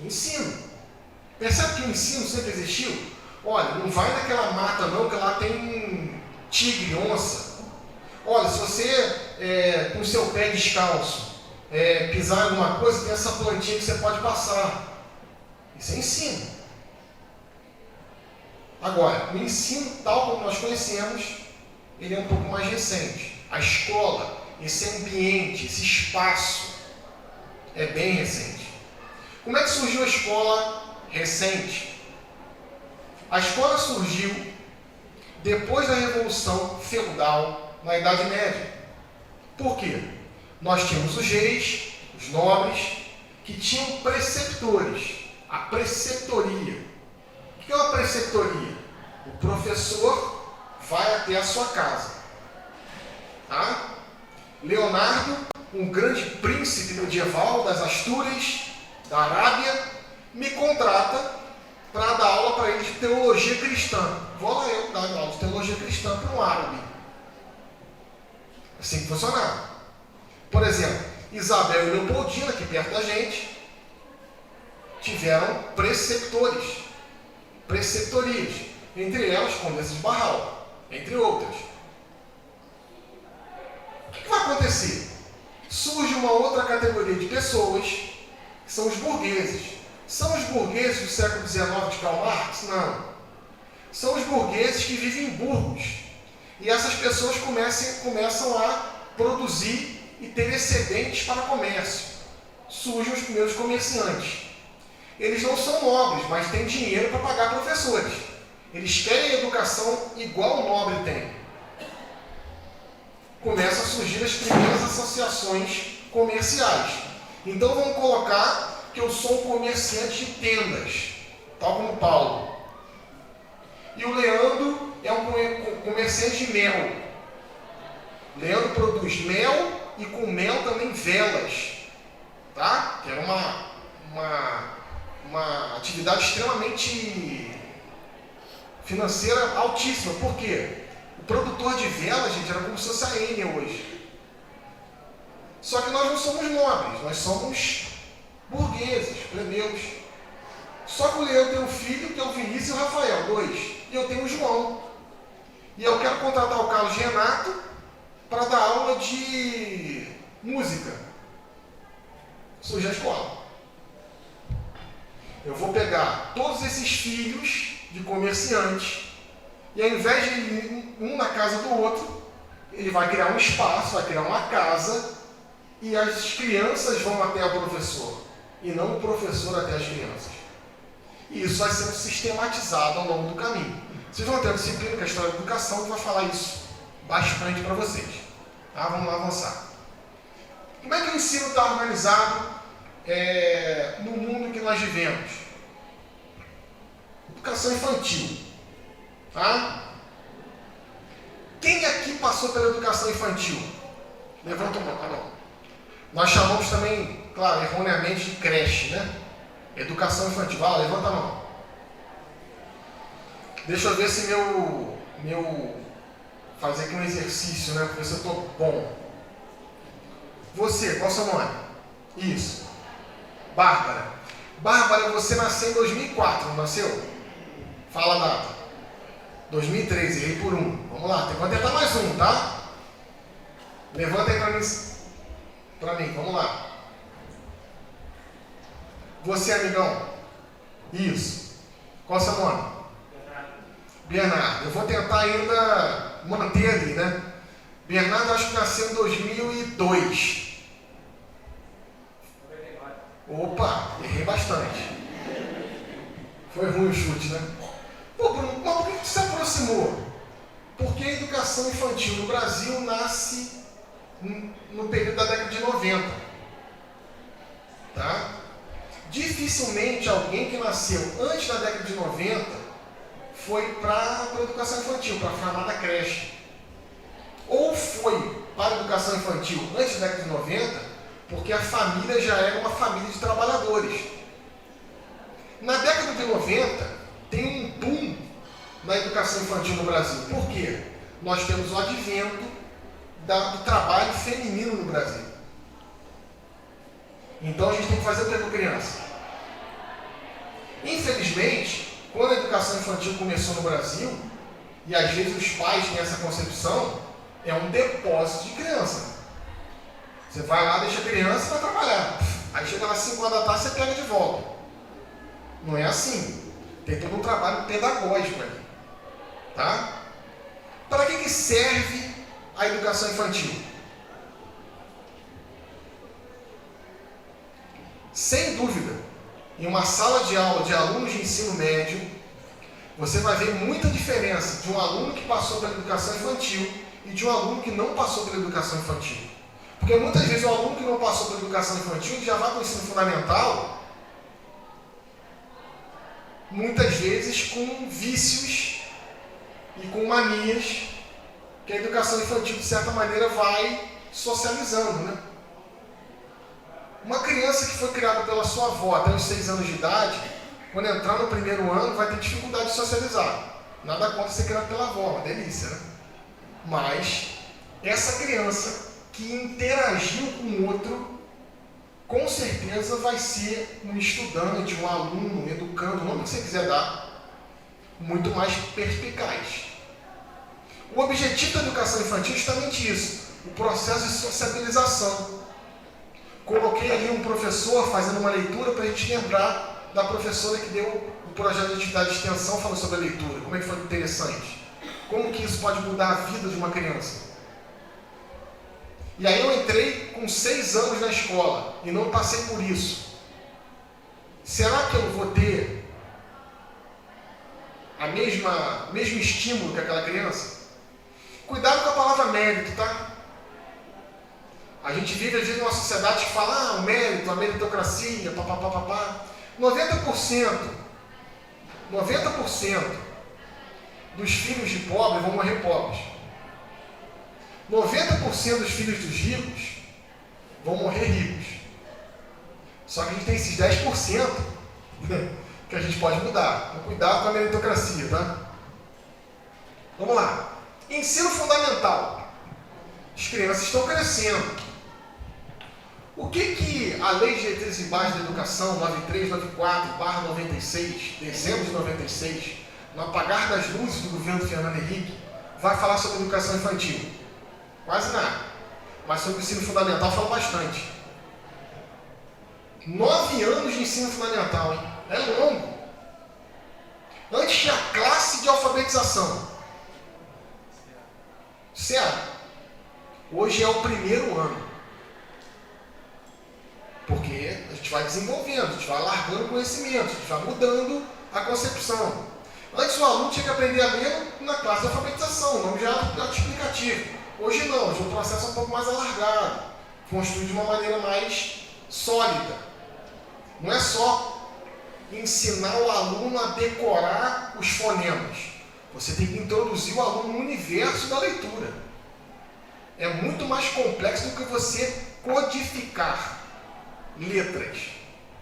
O ensino. Percebe que o ensino sempre existiu? Olha, não vai naquela mata não, que lá tem tigre, onça. Olha, se você com o seu pé descalço pisar em alguma coisa, tem essa plantinha que você pode passar. Isso é ensino. Agora, o ensino tal como nós conhecemos, ele é um pouco mais recente. A escola, esse ambiente, esse espaço, É bem recente. Como é que surgiu a escola recente? A escola surgiu depois da Revolução Feudal na Idade Média. Por quê? Nós tínhamos os reis, os nobres, que tinham preceptores, a preceptoria. O que é uma preceptoria? O professor vai até a sua casa. Tá? Leonardo, um grande príncipe medieval das Astúrias, da Arábia, me contrata para dar aula para ele de teologia cristã. Vou lá eu dar aula de teologia cristã para um árabe. Assim que funcionava. Por exemplo, Isabel e Leopoldina, aqui perto da gente, tiveram preceptores, preceptorias, entre elas Condessa de Barral, entre outras. O que vai acontecer? Surge uma outra categoria de pessoas, que são os burgueses. São os burgueses do século XIX de Karl Marx? Não. São os burgueses que vivem em burgos. E essas pessoas começam a produzir e ter excedentes para comércio. Surgem os primeiros comerciantes. Eles não são nobres, mas têm dinheiro para pagar professores. Eles querem educação igual o nobre tem. Começam a surgir as primeiras associações comerciais. Então vamos colocar que eu sou um comerciante de tendas, tal como Paulo. E o Leandro é um comerciante de mel. Leandro produz mel e com mel também velas, tá? Que era uma atividade extremamente financeira altíssima. Por quê? O produtor de velas, gente, era como se fosse a Enel hoje. Só que nós não somos nobres, nós somos burgueses, plebeus. Só que o Leandro tem um filho, que é o Vinícius e o Rafael, 2. E eu tenho o João. E eu quero contratar o Carlos Renato para dar aula de música. Surge a escola. Eu vou pegar todos esses filhos de comerciantes e ao invés de ir um na casa do outro, ele vai criar um espaço, vai criar uma casa e as crianças vão até o professor e não o professor até as crianças. E isso vai sendo sistematizado ao longo do caminho. Vocês vão ter uma disciplina, que é a História da Educação, que vai falar isso bastante para vocês. Tá? Vamos lá avançar. Como é que o ensino está organizado no mundo que nós vivemos? Educação infantil. Tá? Quem aqui passou pela educação infantil? Levanta a mão. Tá bom. Nós chamamos também, claro, erroneamente de creche, né? Educação infantil. Levanta a mão. Deixa eu ver se fazer aqui um exercício, né? Para ver se eu estou bom. Você, qual é o seu nome? Isso. Bárbara. Bárbara, você nasceu em 2004, não nasceu? Fala a data. 2003, errei por 1. Vamos lá, tem que tentar mais um, tá? Levanta aí para mim, vamos lá. Você, amigão? Isso. Qual é o seu nome? Bernardo. Eu vou tentar ainda manter ali, né? Bernardo, acho que nasceu em 2002. Opa, errei bastante. Foi ruim o chute, né? Pô, Bruno, mas por que você se aproximou? Porque a educação infantil no Brasil nasce no período da década de 90. Tá? Dificilmente alguém que nasceu antes da década de 90 foi para a educação infantil, para a chamada creche. Ou foi para a educação infantil antes da década de 90, porque a família já era uma família de trabalhadores. Na década de 90, tem um boom na educação infantil no Brasil. Por quê? Nós temos o advento do trabalho feminino no Brasil. Então a gente tem que fazer o que com a criança? Infelizmente, quando a educação infantil começou no Brasil, e às vezes os pais têm essa concepção, é um depósito de criança. Você vai lá, deixa a criança e vai trabalhar. Aí chega lá às 5 horas da tarde, você pega de volta. Não é assim. Tem todo um trabalho pedagógico ali. Tá? Para que serve a educação infantil? Sem dúvida, em uma sala de aula de alunos de ensino médio, você vai ver muita diferença de um aluno que passou pela educação infantil e de um aluno que não passou pela educação infantil. Porque muitas vezes o aluno que não passou pela educação infantil já vai para o ensino fundamental, muitas vezes com vícios e com manias que a educação infantil, de certa maneira, vai socializando, né? Uma criança que foi criada pela sua avó até os 6 anos de idade, quando entrar no primeiro ano, vai ter dificuldade de socializar. Nada contra ser criado pela avó, uma delícia, né? Mas essa criança que interagiu com o outro, com certeza vai ser um estudante, um aluno, um educando, o nome que você quiser dar, muito mais perspicaz. O objetivo da educação infantil é justamente isso, o processo de sociabilização. Coloquei ali um professor fazendo uma leitura para a gente lembrar da professora que deu o projeto de atividade de extensão falando sobre a leitura. Como é que foi interessante? Como que isso pode mudar a vida de uma criança? E aí eu entrei com 6 anos na escola e não passei por isso. Será que eu vou ter o mesmo estímulo que aquela criança? Cuidado com a palavra mérito, tá? A gente vive às vezes numa sociedade que fala, o mérito, a meritocracia, papapá. 90% dos filhos de pobres vão morrer pobres. 90% dos filhos dos ricos vão morrer ricos. Só que a gente tem esses 10% que a gente pode mudar. Então, cuidado com a meritocracia, tá? Vamos lá. Ensino fundamental. As crianças estão crescendo. O que a Lei de Diretrizes e Bases da Educação 9394/96, dezembro de 96, no apagar das luzes do governo Fernando Henrique, vai falar sobre educação infantil? Quase nada. Mas sobre o ensino fundamental fala bastante. 9 anos de ensino fundamental, hein? É longo. Antes tinha a classe de alfabetização. Certo? Hoje é o primeiro ano. Porque a gente vai desenvolvendo, a gente vai largando conhecimento, a gente vai mudando a concepção. Antes o aluno tinha que aprender a ler na classe de alfabetização, o nome já era explicativo. Hoje não, hoje o processo é um pouco mais alargado, construído de uma maneira mais sólida. Não é só ensinar o aluno a decorar os fonemas. Você tem que introduzir o aluno no universo da leitura. É muito mais complexo do que você codificar letras.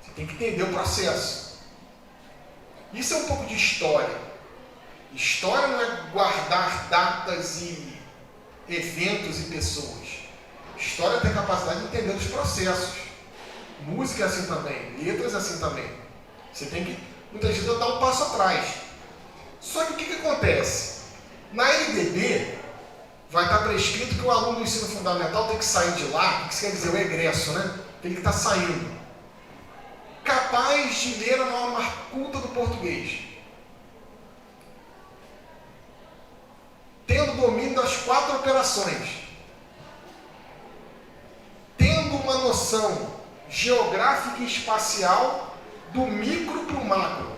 Você tem que entender o processo. Isso é um pouco de história. História não é guardar datas e eventos e pessoas. História tem a capacidade de entender os processos. Música é assim também, letras é assim também. Você tem que, muitas vezes, dar um passo atrás. Só que o que acontece? Na LDB, vai estar prescrito que o aluno do ensino fundamental tem que sair de lá, o que isso quer dizer? O egresso, né? Tem que estar saindo capaz de ler a norma culta do português, tendo domínio das 4 operações, tendo uma noção geográfica e espacial do micro para o macro,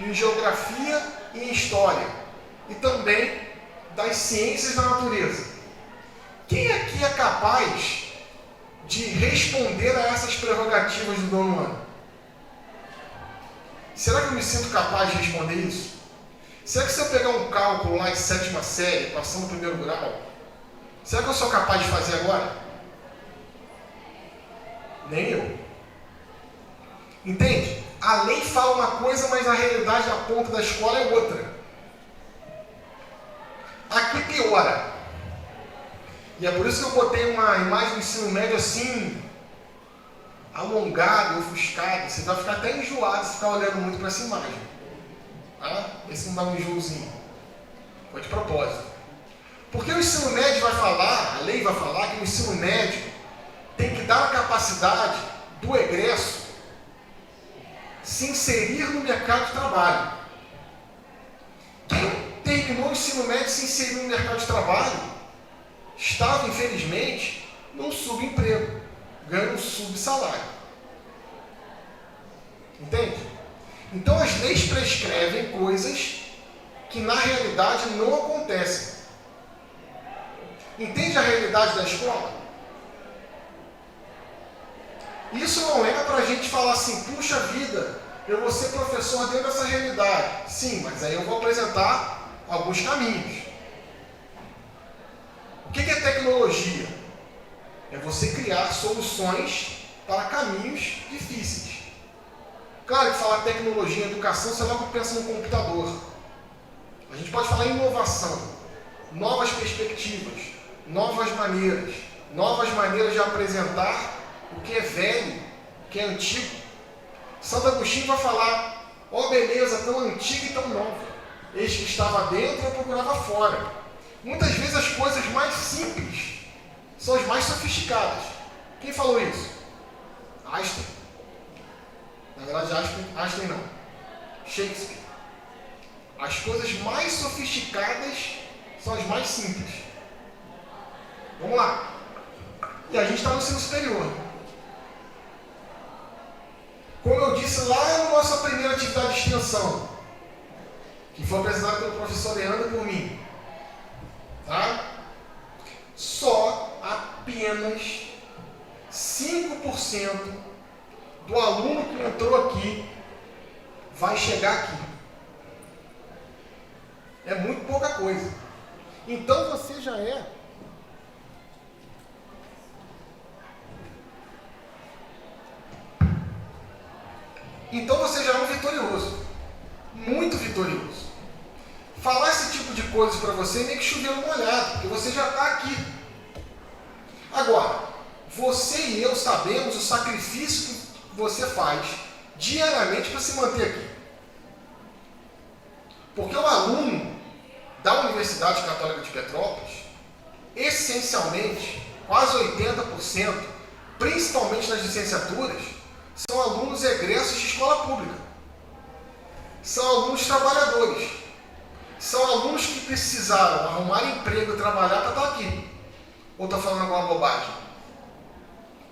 em geografia e em história, e também das ciências da natureza. Quem aqui é capaz de responder a essas prerrogativas do nono ano? Será que eu me sinto capaz de responder isso? Será que se eu pegar um cálculo lá em 7ª série, passando no primeiro grau, será que eu sou capaz de fazer agora? Nem eu. Entende? A lei fala uma coisa, mas a realidade da ponta da escola é outra. Aqui piora. E é por isso que eu botei uma imagem do ensino médio assim, alongada, ofuscada. Você vai ficar até enjoado se ficar olhando muito para essa imagem. Tá? Vê se não dá um enjoozinho. Foi de propósito. Porque o ensino médio vai falar, a lei vai falar que o ensino médio tem que dar a capacidade do egresso se inserir no mercado de trabalho. Quem terminou o ensino médio e se inseriu no mercado de trabalho estava, infelizmente, num subemprego, ganhando um subsalário. Entende? Então as leis prescrevem coisas que na realidade não acontecem. Entende a realidade da escola? Isso não é para a gente falar assim, puxa vida, eu vou ser professor dentro dessa realidade. Sim, mas aí eu vou apresentar alguns caminhos. O que é tecnologia? É você criar soluções para caminhos difíceis. Claro que falar tecnologia em educação, você logo pensa no computador. A gente pode falar em inovação, novas perspectivas, novas maneiras de apresentar o que é velho, o que é antigo. Santo Agostinho vai falar, ó beleza tão antiga e tão nova, eis que estava dentro e procurava fora. Muitas vezes as coisas mais simples são as mais sofisticadas. Quem falou isso? Einstein. Na verdade, Einstein não. Shakespeare. As coisas mais sofisticadas são as mais simples. Vamos lá. E a gente está no ensino superior. Como eu disse lá na nossa primeira atividade de extensão, que foi apresentada pelo professor Leandro por mim, tá? Só apenas 5% do aluno que entrou aqui vai chegar aqui. É muito pouca coisa. Então você já é um vitorioso. Muito vitorioso. Falar esse tipo de coisa para você é meio que chover no molhado, porque você já está aqui. Agora, você e eu sabemos o sacrifício que você faz diariamente para se manter aqui. Porque o aluno da Universidade Católica de Petrópolis, essencialmente, quase 80%, principalmente nas licenciaturas, são alunos egressos de escola pública. São alunos trabalhadores. São alunos que precisaram arrumar emprego e trabalhar para estar aqui. Ou estou falando alguma bobagem?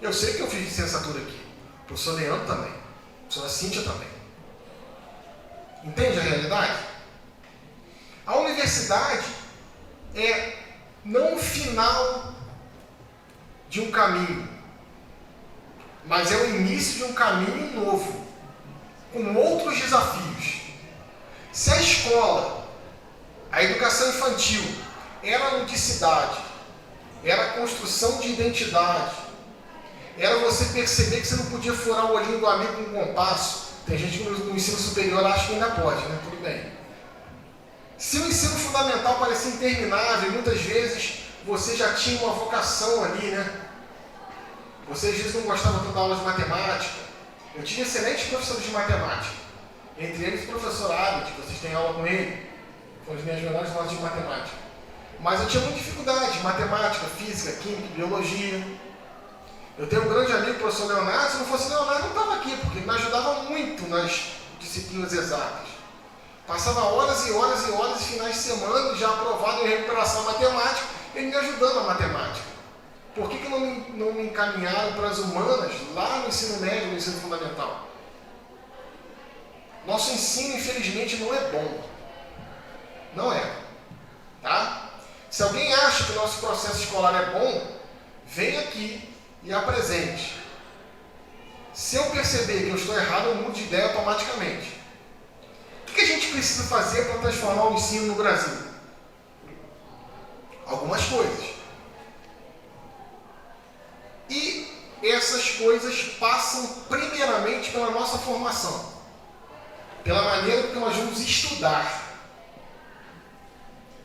Eu sei que eu fiz licenciatura aqui. O professor Leandro também. A professora Cíntia também. Entende a realidade? A universidade é não o final de um caminho, mas é o início de um caminho novo, com outros desafios. Se a escola, a educação infantil, era ludicidade, era construção de identidade, era você perceber que você não podia furar o olhinho do amigo com um compasso. Tem gente que no ensino superior acha que ainda pode, né? Tudo bem. Se o ensino fundamental parecia interminável, muitas vezes você já tinha uma vocação ali, né? Você às vezes não gostava tanto da aula de matemática. Eu tive excelentes professores de matemática. Entre eles o professor Abed, que vocês têm aula com ele. Foi as minhas melhores aulas de matemática. Mas eu tinha muita dificuldade em matemática, física, química, biologia. Eu tenho um grande amigo, o professor Leonardo. Se não fosse Leonardo, eu não estava aqui, porque ele me ajudava muito nas disciplinas exatas. Passava horas e horas e horas e finais de semana, já aprovado em recuperação matemática, ele me ajudando na matemática. Por que não me encaminharam para as humanas lá no ensino médio, no ensino fundamental? Nosso ensino, infelizmente, não é bom. Não é. Tá? Se alguém acha que o nosso processo escolar é bom, vem aqui e apresente. Se eu perceber que eu estou errado, eu mudo de ideia automaticamente. O que a gente precisa fazer para transformar o ensino no Brasil? Algumas coisas. E essas coisas passam primeiramente pela nossa formação. Pela maneira que nós vamos estudar.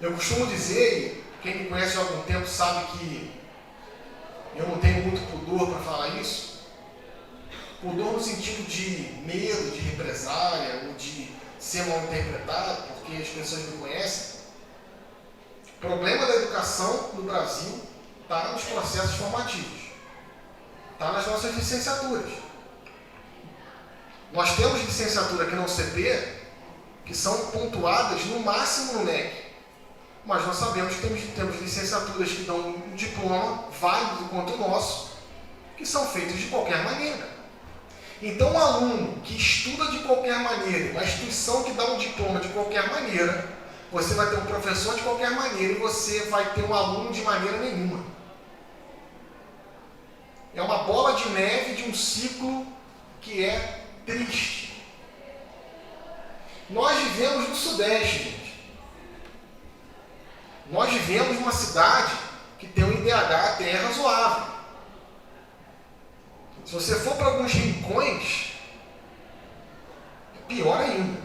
Eu costumo dizer, e quem me conhece há algum tempo sabe que eu não tenho muito pudor para falar isso. Pudor no sentido de medo, de represália, ou de ser mal interpretado, porque as pessoas me conhecem. O problema da educação no Brasil está nos processos formativos. Está nas nossas licenciaturas. Nós temos licenciatura aqui na UCP que são pontuadas no máximo no MEC. Mas nós sabemos que temos licenciaturas que dão um diploma válido quanto o nosso, que são feitas de qualquer maneira. Então, um aluno que estuda de qualquer maneira, uma instituição que dá um diploma de qualquer maneira, você vai ter um professor de qualquer maneira e você vai ter um aluno de maneira nenhuma. É uma bola de neve de um ciclo que é triste. Nós vivemos no Sudeste, gente. Nós vivemos numa cidade que tem um IDH até razoável. Se você for para alguns rincões, é pior ainda.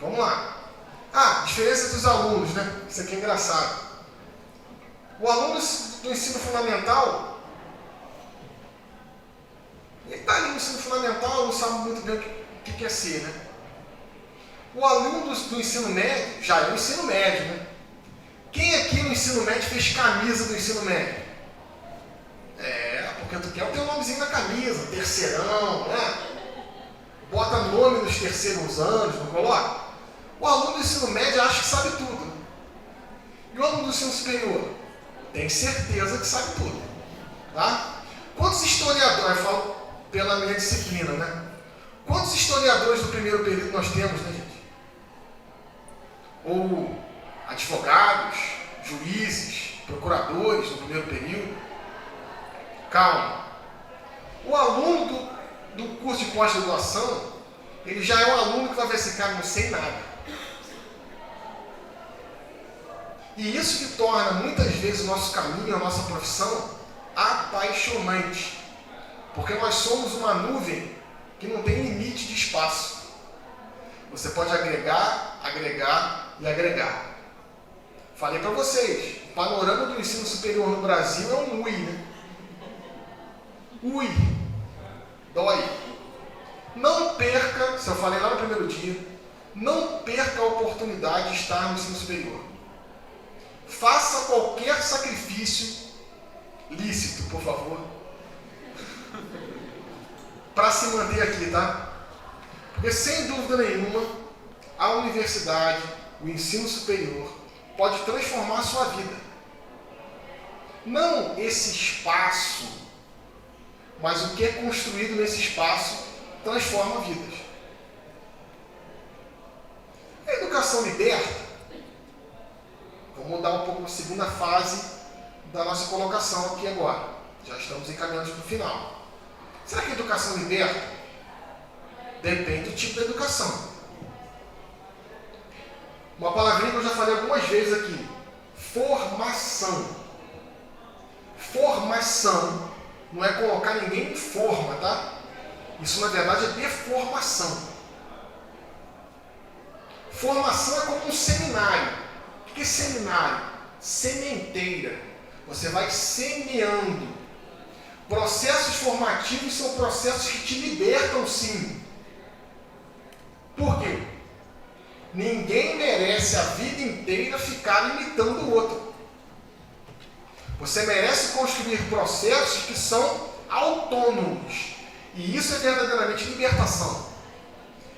Vamos lá. Diferença dos alunos, né? Isso aqui é engraçado. O aluno do ensino fundamental, ele está ali no ensino fundamental, não sabe muito bem o que quer ser, né? O aluno do ensino médio, já é o ensino médio, né? Quem aqui no ensino médio fez camisa do ensino médio? Porque tu quer o teu nomezinho na camisa, terceirão, né? Bota nome nos terceiros anos, não coloca? O aluno do ensino médio acha que sabe tudo. E o aluno do ensino superior? Tem certeza que sabe tudo. Tá? Quantos historiadores, eu falo pela minha disciplina, né? Quantos historiadores do primeiro período nós temos, né, gente? Ou advogados, juízes, procuradores no primeiro período? Calma. O aluno do curso de pós-graduação, ele já é um aluno que vai ver esse cara não sei nada. E isso que torna muitas vezes o nosso caminho, a nossa profissão, apaixonante. Porque nós somos uma nuvem que não tem limite de espaço. Você pode agregar, agregar e agregar. Falei para vocês, o panorama do ensino superior no Brasil é um UI, né? Ui, dói. Não perca, se eu falei lá no primeiro dia, não perca a oportunidade de estar no ensino superior. Faça qualquer sacrifício lícito, por favor, para se manter aqui, tá? Porque sem dúvida nenhuma, a universidade, o ensino superior, pode transformar a sua vida. Não esse espaço, mas o que é construído nesse espaço transforma vidas. A educação liberta. Vamos mudar um pouco a segunda fase da nossa colocação aqui agora. Já estamos encaminhando para o final. Será que a educação liberta? Depende do tipo de educação. Uma palavrinha que eu já falei algumas vezes aqui. Formação. Formação não é colocar ninguém em forma, tá? Isso na verdade é deformação. Formação é como um seminário. O que é seminário? Sementeira. Você vai semeando. Processos formativos são processos que te libertam, sim. Por quê? Ninguém merece a vida inteira ficar imitando o outro. Você merece construir processos que são autônomos. E isso é verdadeiramente libertação.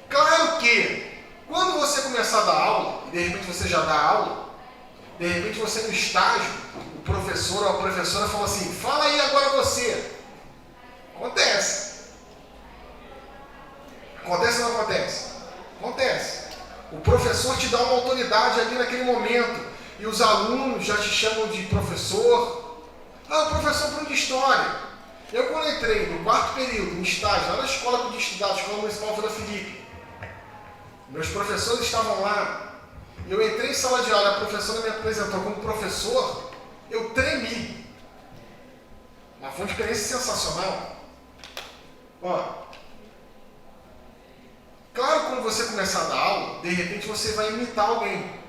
Claro que, quando você começar a dar aula, e de repente você já dá aula, de repente você no estágio, o professor ou a professora fala assim, fala aí agora você. Acontece. Acontece ou não acontece? Acontece. O professor te dá uma autoridade ali naquele momento, e os alunos já te chamam de professor. O professor Bruno de História. Eu quando entrei no quarto período, em estágio, lá na escola que eu tinha estudado, Escola Municipal Vila Felipe, meus professores estavam lá, e eu entrei em sala de aula, a professora me apresentou como professor, eu tremi. Mas foi uma experiência sensacional. Claro, quando você começar a dar aula, de repente você vai imitar alguém.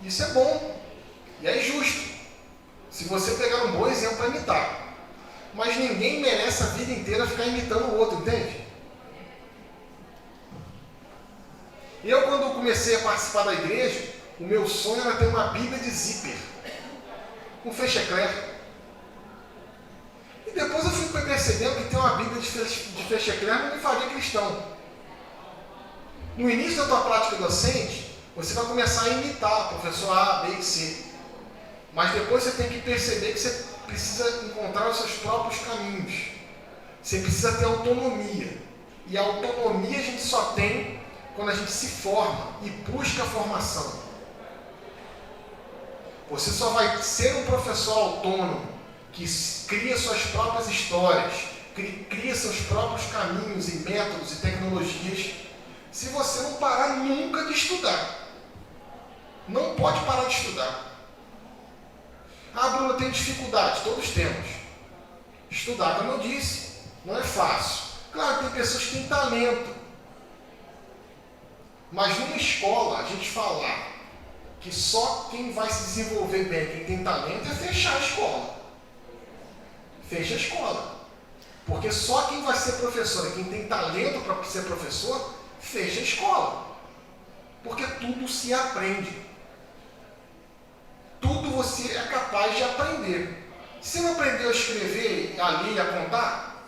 Isso é bom. E é justo. Se você pegar um bom exemplo para imitar. Mas ninguém merece a vida inteira ficar imitando o outro, entende? Eu, quando comecei a participar da igreja, o meu sonho era ter uma Bíblia de zíper. Um fechecler. E depois eu fui percebendo que ter uma Bíblia de fechecler não me faria cristão. No início da tua prática docente, você vai começar a imitar professor A, B e C. Mas depois você tem que perceber que você precisa encontrar os seus próprios caminhos. Você precisa ter autonomia. E a autonomia a gente só tem quando a gente se forma e busca a formação. Você só vai ser um professor autônomo que cria suas próprias histórias, cria seus próprios caminhos e métodos e tecnologias, se você não parar nunca de estudar. Não pode parar de estudar. Ah, Bruno, eu tenho dificuldade. Todos temos. Estudar, como eu disse, não é fácil. Claro, tem pessoas que têm talento. Mas numa escola, a gente falar que só quem vai se desenvolver bem, quem tem talento, é fechar a escola. Fecha a escola. Porque só quem vai ser professor e quem tem talento para ser professor, fecha a escola. Porque tudo se aprende. Tudo você é capaz de aprender. Você não aprendeu a escrever, a ler e a contar?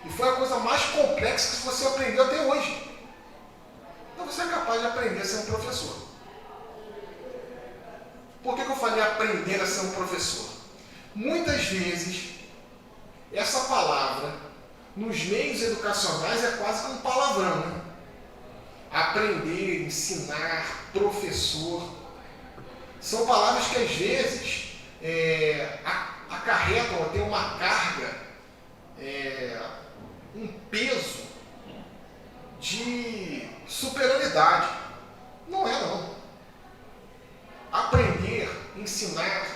E foi a coisa mais complexa que você aprendeu até hoje. Então você é capaz de aprender a ser um professor. Por que eu falei aprender a ser um professor? Muitas vezes, essa palavra, nos meios educacionais, é quase que um palavrão, né? Aprender, ensinar, professor. São palavras que às vezes acarretam, tem uma carga, um peso de superioridade. Não é, não. Aprender, ensinar,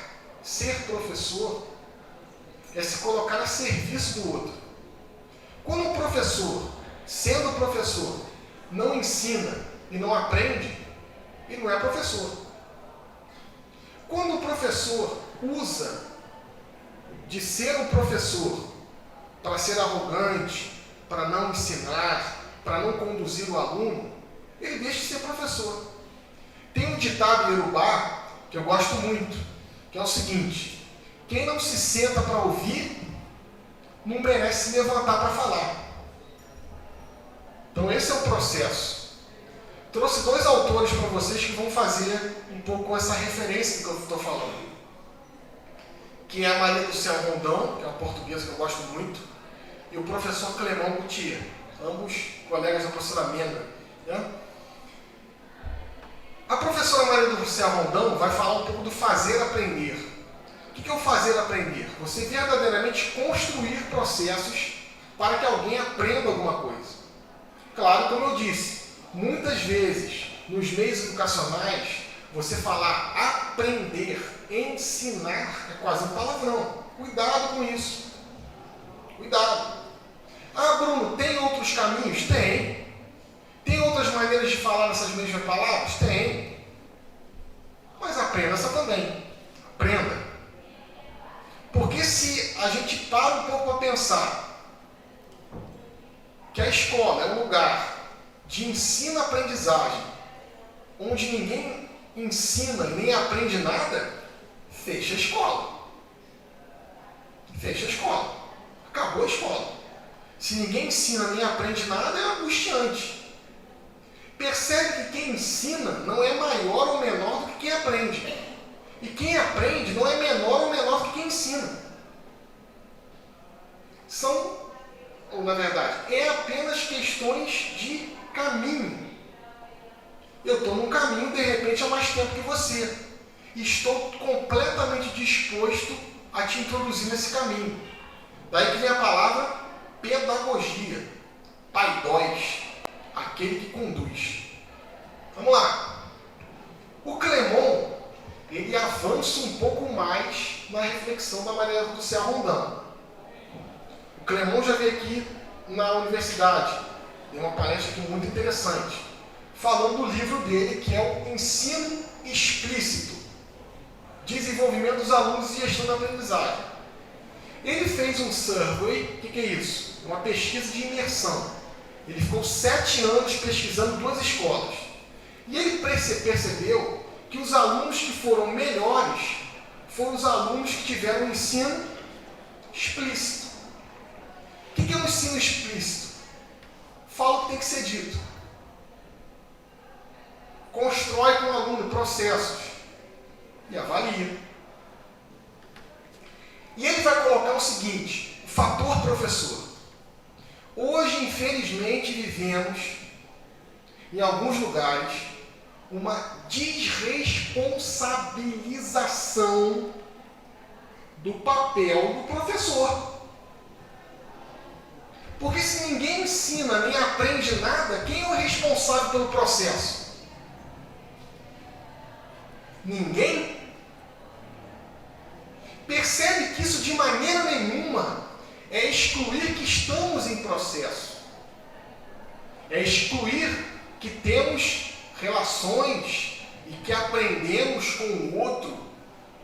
ser professor é se colocar a serviço do outro. Quando um professor, sendo professor, não ensina e não aprende, ele não é professor. Quando o professor usa de ser um professor para ser arrogante, para não ensinar, para não conduzir o aluno, ele deixa de ser professor. Tem um ditado iorubá que eu gosto muito, que é o seguinte: quem não se senta para ouvir, não merece se levantar para falar. Então esse é o processo. Trouxe 2 autores para vocês que vão fazer um pouco essa referência do que eu estou falando. Que é a Maria do Céu Rondão, que é uma portuguesa que eu gosto muito, e o professor Clément Gauthier, ambos colegas da professora Mena. Né? A professora Maria do Céu Rondão vai falar um pouco do fazer aprender. O que é o fazer aprender? Você verdadeiramente construir processos para que alguém aprenda alguma coisa. Claro, como eu disse, muitas vezes, nos meios educacionais, você falar aprender, ensinar, é quase um palavrão. Cuidado com isso. Cuidado. Ah, Bruno, tem outros caminhos? Tem. Tem outras maneiras de falar essas mesmas palavras? Tem. Mas aprenda essa também. Aprenda. Porque se a gente para um pouco para pensar que a escola é um lugar de ensino-aprendizagem, onde ninguém ensina nem aprende nada, fecha a escola. Fecha a escola. Acabou a escola. Se ninguém ensina nem aprende nada, é angustiante. Percebe que quem ensina não é maior ou menor do que quem aprende. E quem aprende não é menor ou menor do que quem ensina. São, ou na verdade, é apenas questões de caminho. Eu estou num caminho, de repente, há mais tempo que você. E estou completamente disposto a te introduzir nesse caminho. Daí que vem a palavra pedagogia. Paidós, aquele que conduz. Vamos lá. O Clément, ele avança um pouco mais na reflexão da Maria do Céu Rondão. O Clément já veio aqui na universidade, deu uma palestra aqui muito interessante, falando do livro dele, que é o Ensino Explícito, Desenvolvimento dos Alunos e Gestão da Aprendizagem. Ele fez um survey, o que é isso? Uma pesquisa de imersão. Ele ficou 7 anos pesquisando 2 escolas. E ele percebeu que os alunos que foram melhores foram os alunos que tiveram um ensino explícito. O que é um ensino explícito? Fala o que tem que ser dito. Constrói com o aluno processos e avalia. E ele vai colocar o seguinte: o fator professor. Hoje, infelizmente, vivemos, em alguns lugares, uma desresponsabilização do papel do professor. Porque se ninguém ensina nem aprende nada, quem é o responsável pelo processo? Ninguém? Percebe que isso de maneira nenhuma é excluir que estamos em processo. É excluir que temos relações e que aprendemos com o outro,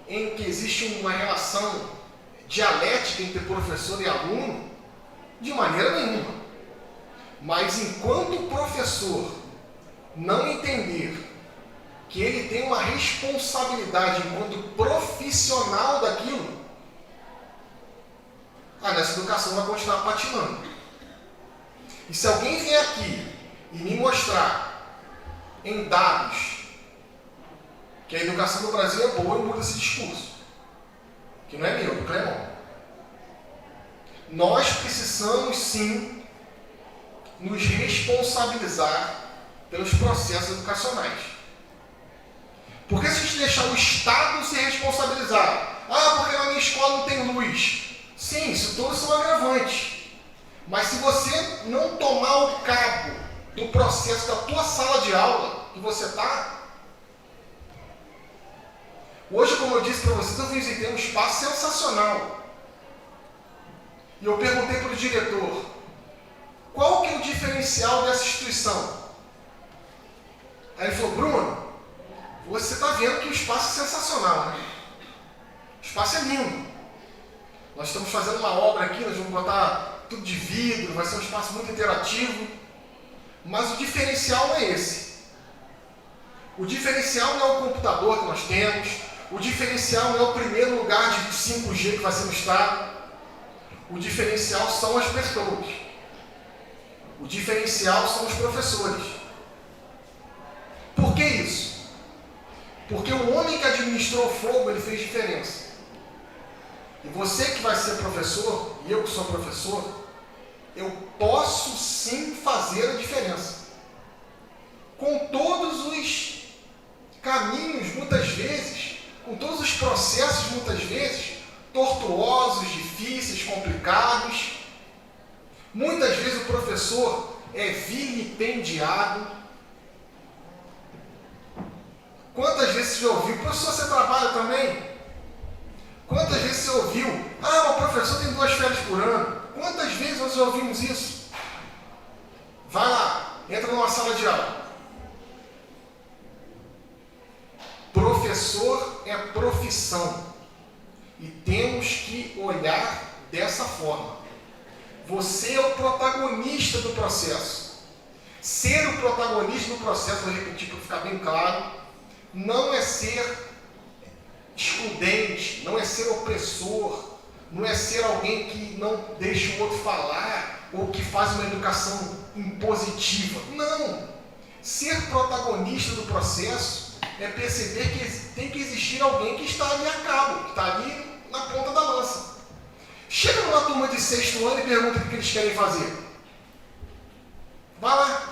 em que existe uma relação dialética entre professor e aluno, de maneira nenhuma. Mas enquanto o professor não entender que ele tem uma responsabilidade enquanto profissional daquilo, nessa educação vai continuar patinando. E se alguém vier aqui e me mostrar em dados que a educação do Brasil é boa, e muda esse discurso, que não é meu, é do Clemon. Nós precisamos sim nos responsabilizar pelos processos educacionais. Porque se a gente deixar o Estado se responsabilizar, porque na minha escola não tem luz. Sim, isso todos são agravantes. Mas se você não tomar o cabo do processo da tua sala de aula que você está, hoje, como eu disse para vocês, eu visitei um espaço sensacional. E eu perguntei para o diretor, qual que é o diferencial dessa instituição? Aí ele falou, Bruno, você está vendo que o espaço é sensacional, né? O espaço é lindo. Nós estamos fazendo uma obra aqui, nós vamos botar tudo de vidro, vai ser um espaço muito interativo. Mas o diferencial é esse. O diferencial não é o computador que nós temos, o diferencial não é o primeiro lugar de 5G que vai ser no estado. O diferencial são as pessoas. O diferencial são os professores. Por que isso? Porque o homem que administrou o fogo, ele fez diferença. E você que vai ser professor, e eu que sou professor, eu posso sim fazer a diferença. Com todos os caminhos, muitas vezes, com todos os processos, muitas vezes, tortuosos, difíceis, complicados. Muitas vezes o professor é vilipendiado. Quantas vezes você já ouviu? Professor, você trabalha também? Quantas vezes você ouviu? O professor tem 2 férias por ano. Quantas vezes nós já ouvimos isso? Vai lá, entra numa sala de aula. Professor é profissão. E temos que olhar dessa forma. Você é o protagonista do processo. Ser o protagonista do processo, vou repetir para ficar bem claro, não é ser excludente, não é ser opressor, não é ser alguém que não deixa o outro falar ou que faz uma educação impositiva. Não! Ser protagonista do processo é perceber que tem que existir alguém que está ali a cabo, que está ali na ponta da lança. Chega numa turma de 6º ano e pergunta o que eles querem fazer. Vai lá.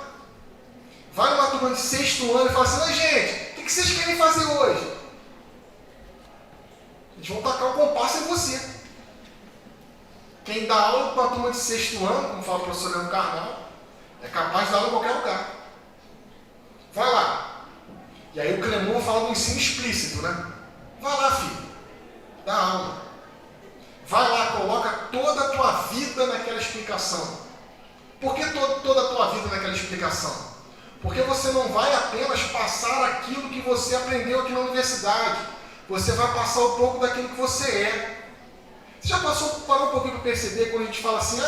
Vai numa turma de 6º ano e fala assim, gente, o que vocês querem fazer hoje? Eles vão tacar o compasso em você. Quem dá aula para a turma de 6º ano, como fala o professor Leandro Carnal, é capaz de dar aula em qualquer lugar. Vai lá. E aí o Clemon fala do ensino explícito, né? Vai lá, filho. Dá aula. Vai lá, coloca toda a tua vida naquela explicação. Por que toda a tua vida naquela explicação? Porque você não vai apenas passar aquilo que você aprendeu aqui na universidade. Você vai passar um pouco daquilo que você é. Você já parou um pouquinho para perceber quando a gente fala assim,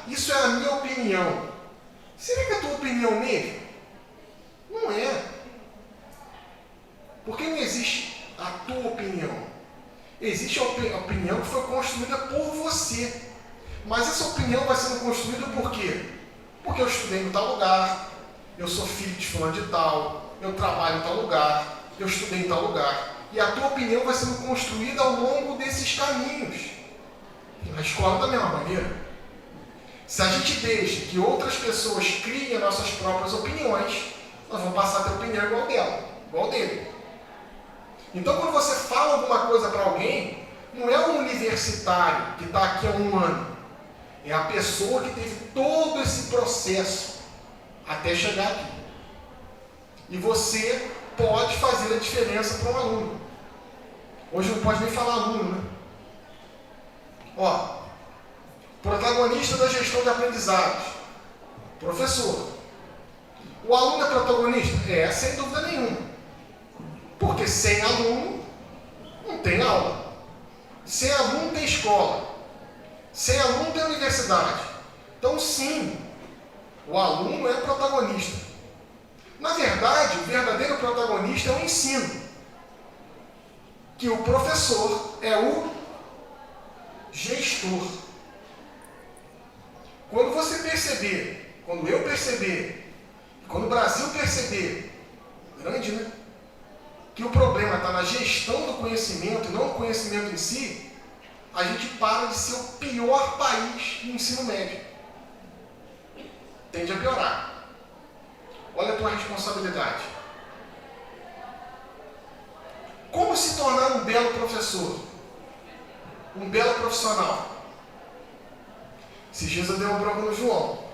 isso é a minha opinião. Será que é a tua opinião mesmo? Não é. Porque não existe a tua opinião. Existe a opinião que foi construída por você. Mas essa opinião vai sendo construída por quê? Porque eu estudei em tal lugar, eu sou filho de fulano de tal, eu trabalho em tal lugar, eu estudei em tal lugar. E a tua opinião vai sendo construída ao longo desses caminhos. Na escola da mesma maneira. Se a gente deixa que outras pessoas criem nossas próprias opiniões, nós vamos passar a ter opinião igual dela, igual dele. Então, quando você fala alguma coisa para alguém, não é um universitário que está aqui há um ano. É a pessoa que teve todo esse processo até chegar aqui. E você pode fazer a diferença para um aluno. Hoje não pode nem falar aluno, né? Ó, protagonista da gestão de aprendizados. Professor. O aluno é protagonista? É, sem dúvida nenhuma. Porque sem aluno, não tem aula. Sem aluno, tem escola. Sem aluno, tem universidade. Então, sim, o aluno é protagonista. Na verdade, o verdadeiro protagonista é o ensino. Que o professor é o gestor. Quando você perceber, quando eu perceber, quando o Brasil perceber, grande, né? Que o problema está na gestão do conhecimento, não no conhecimento em si, a gente para de ser o pior país no ensino médio. Tende a piorar. Olha a tua responsabilidade. Como se tornar um belo professor? Um belo profissional? Esses dias eu dei uma bronca no João.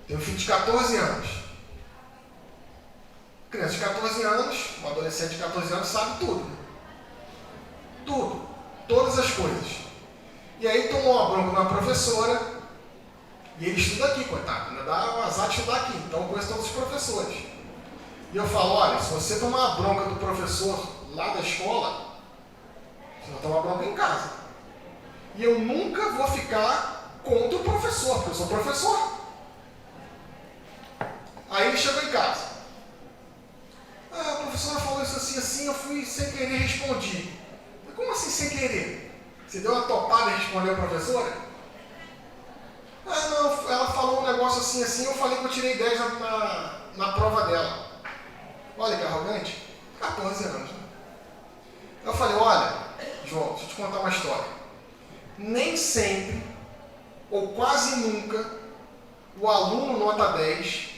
Tem um filho de 14 anos. Criança de 14 anos, um adolescente de 14 anos, sabe tudo. Tudo. Todas as coisas. E aí tomou uma bronca na professora, e ele estuda aqui, coitado. Ainda dá um azar de estudar aqui. Então eu conheço todos os professores. E eu falo, olha, se você tomar a bronca do professor lá da escola, você vai tomar bronca em casa. E eu nunca vou ficar contra o professor, porque eu sou professor. Aí ele chegou em casa. Ah, a professora falou isso assim, assim, eu fui sem querer e respondi. Como assim sem querer? Você deu uma topada e respondeu a professora? Ah, não, ela falou um negócio assim, assim, eu falei que eu tirei 10 na prova dela. Olha que arrogante. 14 anos. Né? Eu falei, olha, João, deixa eu te contar uma história. Nem sempre, ou quase nunca, o aluno nota 10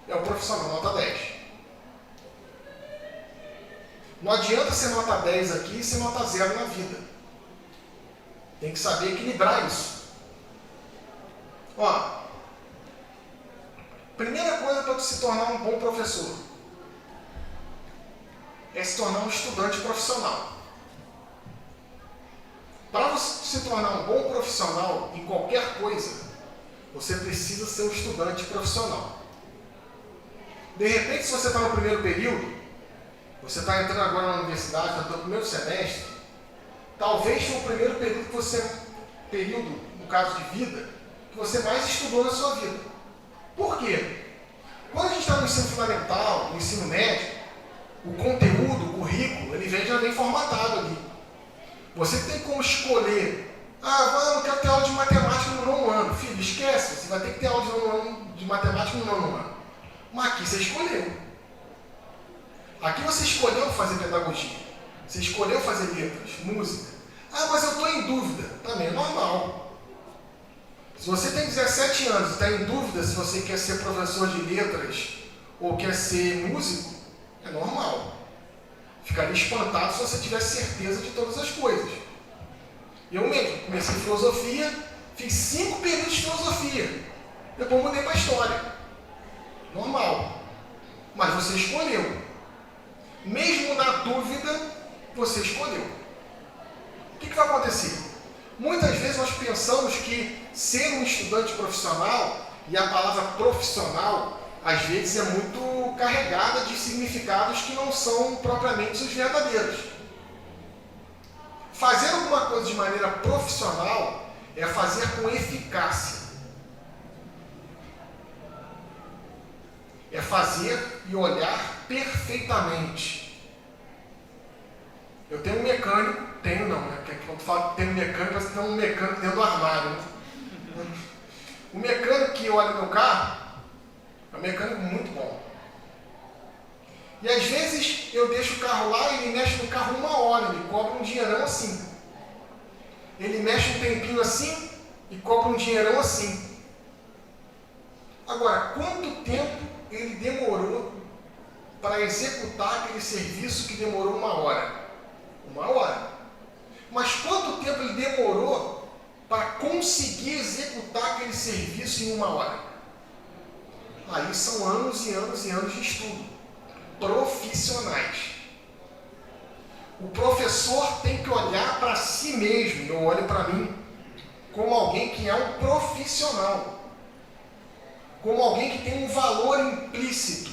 é o profissional nota 10. Não adianta ser nota 10 aqui e ser nota 0 na vida. Tem que saber equilibrar isso. Ó, primeira coisa para se tornar um bom professor é se tornar um estudante profissional. Para você se tornar um bom profissional em qualquer coisa, você precisa ser um estudante profissional. De repente, se você está no primeiro período, você está entrando agora na universidade, está no primeiro semestre, talvez foi o primeiro período que você, no caso de vida, que você mais estudou na sua vida. Por quê? Quando a gente está no ensino fundamental, no ensino médio, o conteúdo, o currículo, ele já vem formatado ali. Você tem como escolher, eu não quero ter aula de matemática no nono ano. Filho, esquece, você vai ter que ter aula de matemática no nono ano. Mas aqui você escolheu. Aqui você escolheu fazer pedagogia. Você escolheu fazer letras, música. Mas eu estou em dúvida. Também é normal. Se você tem 17 anos e está em dúvida se você quer ser professor de letras ou quer ser músico, é normal. Ficaria espantado se você tivesse certeza de todas as coisas. Eu mesmo comecei filosofia, fiz 5 períodos de filosofia. Depois mudei para história. Normal. Mas você escolheu. Mesmo na dúvida, você escolheu. O que vai acontecer? Muitas vezes nós pensamos que ser um estudante profissional, e a palavra profissional, às vezes é muito carregada de significados que não são propriamente os verdadeiros. Fazer alguma coisa de maneira profissional é fazer com eficácia. É fazer e olhar perfeitamente. Eu tenho um mecânico, né? Quando falo que tenho um mecânico, você tem um mecânico dentro do armário. Né? O mecânico que olha meu carro é um mecânico muito bom. E às vezes eu deixo o carro lá e ele mexe no carro 1 hora, ele cobra um dinheirão assim. Ele mexe um tempinho assim, e cobra um dinheirão assim. Agora, quanto tempo ele demorou para executar aquele serviço que demorou 1 hora? 1 hora. Mas quanto tempo ele demorou para conseguir executar aquele serviço em 1 hora? Aí são anos e anos e anos de estudo. Profissionais. O professor tem que olhar para si mesmo, eu olho para mim, como alguém que é um profissional. Como alguém que tem um valor implícito.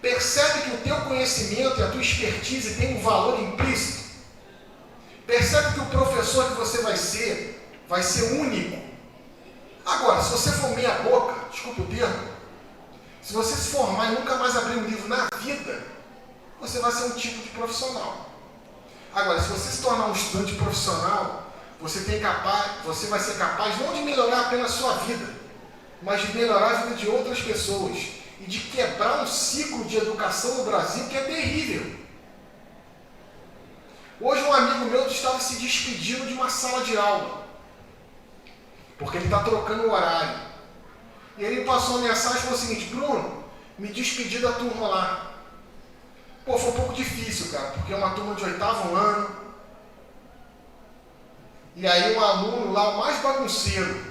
Percebe que o teu conhecimento e a tua expertise tem um valor implícito? Percebe que o professor que você vai ser único? Agora, se você for meia boca, desculpa o termo, se você se formar e nunca mais abrir um livro na vida, você vai ser um tipo de profissional. Agora, se você se tornar um estudante profissional, você vai ser capaz não de melhorar apenas a sua vida, mas de melhorar a vida de outras pessoas e de quebrar um ciclo de educação no Brasil que é terrível. Hoje um amigo meu estava se despedindo de uma sala de aula, porque ele está trocando o horário. E ele me passou uma mensagem e falou o seguinte: Bruno, me despedi da turma lá. Pô, foi um pouco difícil, cara, porque é uma turma de 8º ano. E aí um aluno lá, o mais bagunceiro,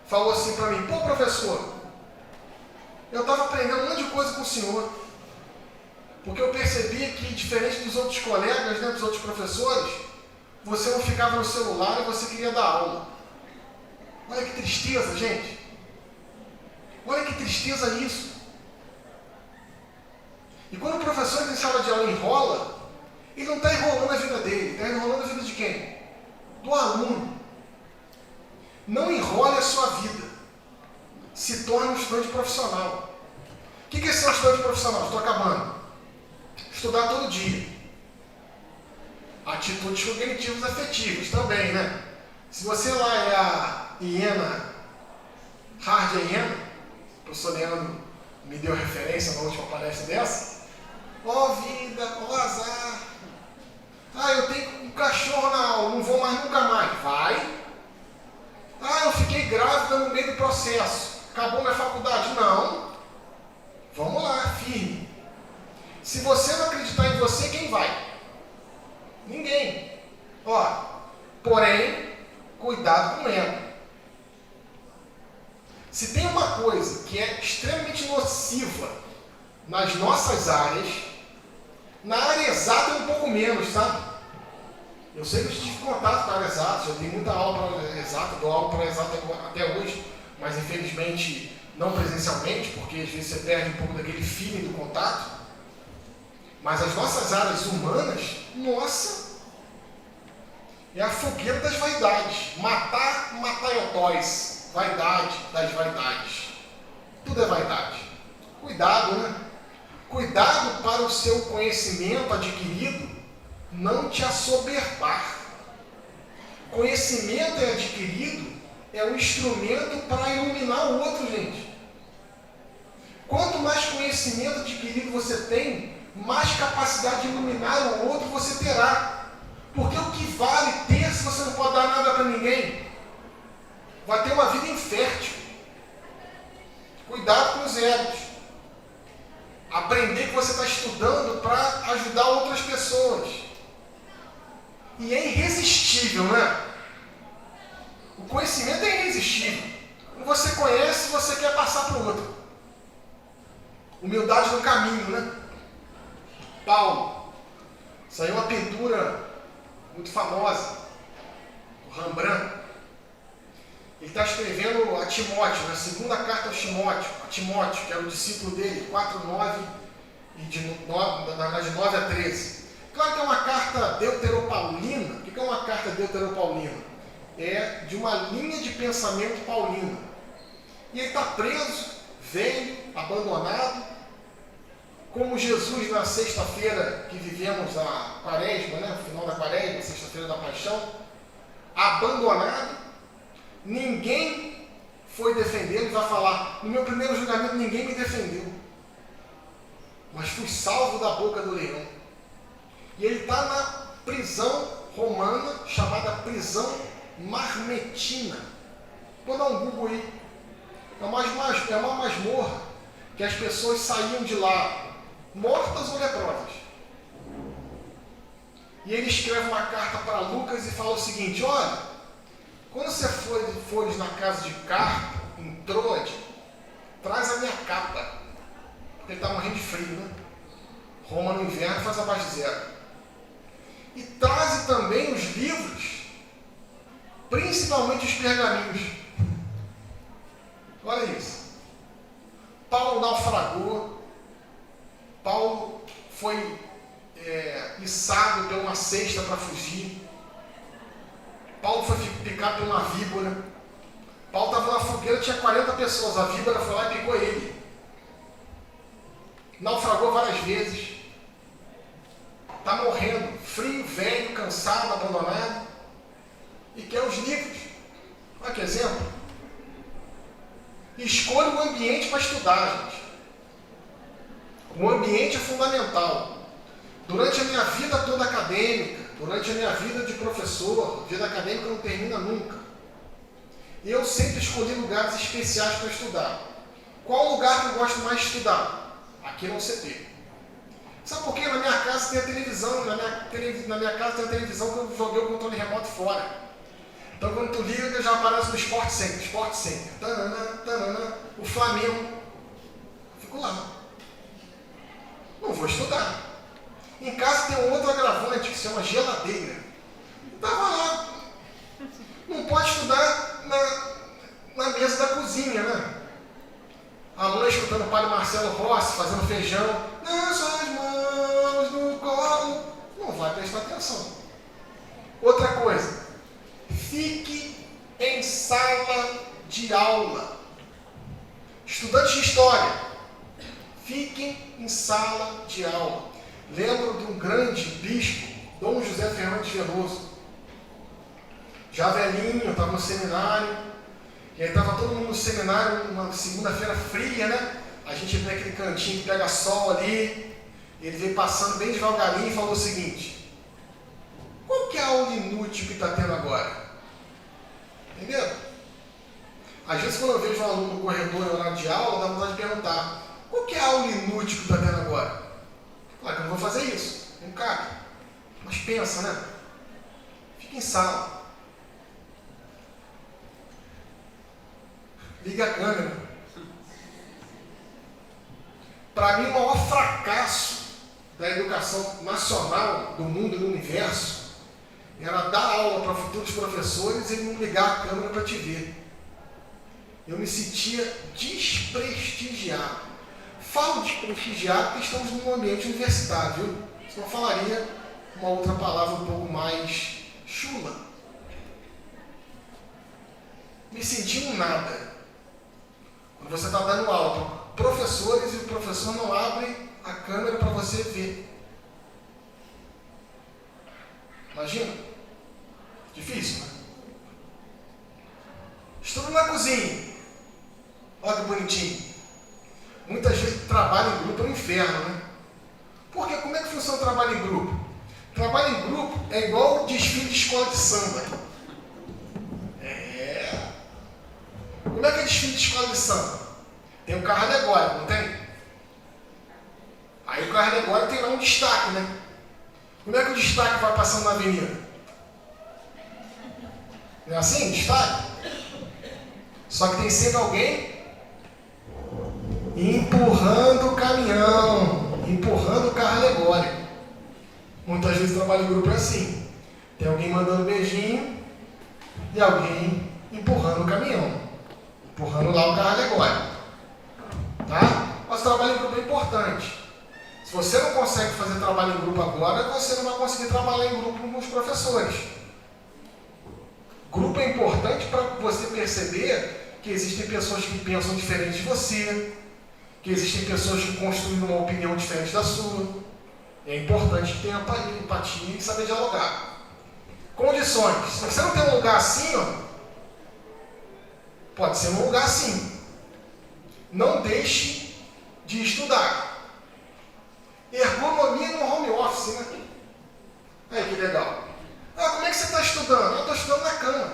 falou assim para mim: pô, professor, eu estava aprendendo um monte de coisa com o senhor, porque eu percebi que, diferente dos outros colegas, né, dos outros professores, você não ficava no celular e você queria dar aula. Olha que tristeza, gente. Olha que tristeza isso. E quando o professor em sala de aula enrola, ele não está enrolando a vida dele, está enrolando a vida de quem? Do aluno. Não enrole a sua vida. Se torne um estudante profissional. O que é ser um estudante profissional? Estou acabando. Estudar todo dia. Atitudes cognitivas afetivas também, né? Se você lá é a hiena, hard hiena, o professor Leandro me deu referência na última palestra dessa. Ó vida, ó azar. Ah, eu tenho um cachorro na aula, não vou mais nunca mais. Vai. Ah, eu fiquei grávida no meio do processo. Acabou minha faculdade? Não. Vamos lá, firme. Se você não acreditar em você, quem vai? Ninguém. Ó, porém, cuidado com o ego. Se tem uma coisa que é extremamente nociva nas nossas áreas, na área exata é um pouco menos, sabe? Eu sei que eu tive contato com a área exata, já dei muita aula para a área exata, dou aula para a área exata até hoje, mas infelizmente não presencialmente, porque às vezes você perde um pouco daquele feeling do contato. Mas as nossas áreas humanas, nossa, é a fogueira das vaidades. Matar mataiotós. Vaidade das vaidades. Tudo é vaidade. Cuidado, né? Cuidado para o seu conhecimento adquirido não te assoberbar. Conhecimento adquirido é um instrumento para iluminar o outro, gente. Quanto mais conhecimento adquirido você tem, mais capacidade de iluminar o outro você terá. Porque o que vale ter se você não pode dar nada para ninguém? Vai ter uma vida infértil. Cuidado com os egos. Aprender que você está estudando para ajudar outras pessoas. E é irresistível, né? O conhecimento é irresistível. Quando você conhece, você quer passar para o outro. Humildade no caminho, né? Paulo. Isso aí é uma pintura muito famosa, do Rembrandt. Ele está escrevendo a Timóteo, na segunda carta a Timóteo, que era o discípulo dele, 4:9 e de 9 a 13. Claro que é uma carta deuteropaulina. O que é uma carta deuteropaulina? É de uma linha de pensamento paulina. E ele está preso, velho, abandonado, como Jesus na sexta-feira que vivemos a quaresma, né? O final da quaresma, sexta-feira da paixão, abandonado. Ninguém foi defendê-lo, vai falar: no meu primeiro julgamento ninguém me defendeu, mas fui salvo da boca do leão. E ele está na prisão romana, chamada prisão marmetina. Vou dar um Google aí. É uma masmorra que as pessoas saíam de lá mortas ou leprosas. E ele escreve uma carta para Lucas e fala o seguinte: olha, quando você fores na casa de Carpo, em Troade, traz a minha capa. Porque ele está morrendo de frio, né? Roma no inverno faz abaixo de zero. E traze também os livros, principalmente os pergaminhos. Olha isso. Paulo naufragou. Paulo foi içado, deu uma cesta para fugir. Paulo foi picado por uma víbora. Paulo estava na fogueira, tinha 40 pessoas. A víbora foi lá e picou ele. Naufragou várias vezes. Está morrendo, frio, velho, cansado, abandonado. E quer os livros. Olha que exemplo. Escolha o ambiente para estudar, gente. O ambiente é fundamental. Durante a minha vida toda acadêmica, durante a minha vida de professor, vida acadêmica não termina nunca. Eu sempre escolhi lugares especiais para estudar. Qual lugar que eu gosto mais de estudar? Aqui no CT. Sabe por quê? Na minha casa tem a televisão, na minha casa tem a televisão que eu joguei o controle remoto fora. Então quando tu liga, já aparece no Sport Center. Tanana, tanana, o Flamengo. Eu fico lá. Não vou estudar. Em casa tem um outro agravante que se chama geladeira. Estava lá. Não pode estudar na mesa da cozinha, né? A mãe escutando o padre Marcelo Rossi, fazendo feijão. Nossas mãos no colo. Não vai prestar atenção. Outra coisa. Fique em sala de aula. Estudantes de história, fiquem em sala de aula. Lembro de um grande bispo, Dom José Fernandes Veloso. Já velhinho, estava no seminário. E aí estava todo mundo no seminário, uma segunda-feira fria, né? A gente vê aquele cantinho que pega sol ali. Ele veio passando bem devagarinho e falou o seguinte: qual que é a aula inútil que está tendo agora? Entendeu? Às vezes quando eu vejo um aluno no corredor em horário de aula, dá vontade de perguntar: qual que é a aula inútil que está tendo agora? Claro que eu não vou fazer isso, não cabe. Mas pensa, né? Fica em sala. Liga a câmera. Para mim, o maior fracasso da educação nacional, do mundo e do universo, era dar aula para futuros professores e não ligar a câmera para te ver. Eu me sentia desprestigiado. Falo desprestigiado porque estamos num ambiente universitário, viu? Senão eu falaria uma outra palavra um pouco mais chula. Me senti um nada. Quando você está dando aula para professores e o professor não abre a câmera para você ver. Imagina? Difícil, né? Estudo na cozinha. Olha que bonitinho. Muitas vezes trabalho em grupo é um inferno, né? Porque como é que funciona o trabalho em grupo? Trabalho em grupo é igual o desfile de escola de samba. Como é que é desfile de escola de samba? Tem um carro alegórico, não tem? Aí o carro alegórico tem lá um destaque, né? Como é que o destaque vai passando na avenida? Não é assim? Destaque? Só que tem sempre alguém empurrando o caminhão, empurrando o carro alegórico. Muitas vezes o trabalho em grupo é assim. Tem alguém mandando beijinho e alguém empurrando o caminhão, empurrando lá o carro alegórico. Tá? Mas o trabalho em grupo é importante. Se você não consegue fazer trabalho em grupo agora, você não vai conseguir trabalhar em grupo com os professores. Grupo é importante para você perceber que existem pessoas que pensam diferente de você, que existem pessoas que construem uma opinião diferente da sua. É importante ter empatia e saber dialogar. Condições. Se você não tem um lugar assim, ó, pode ser um lugar assim. Não deixe de estudar. Ergonomia no home office, né? Aí que legal. Como é que você está estudando? Eu estou estudando na cama,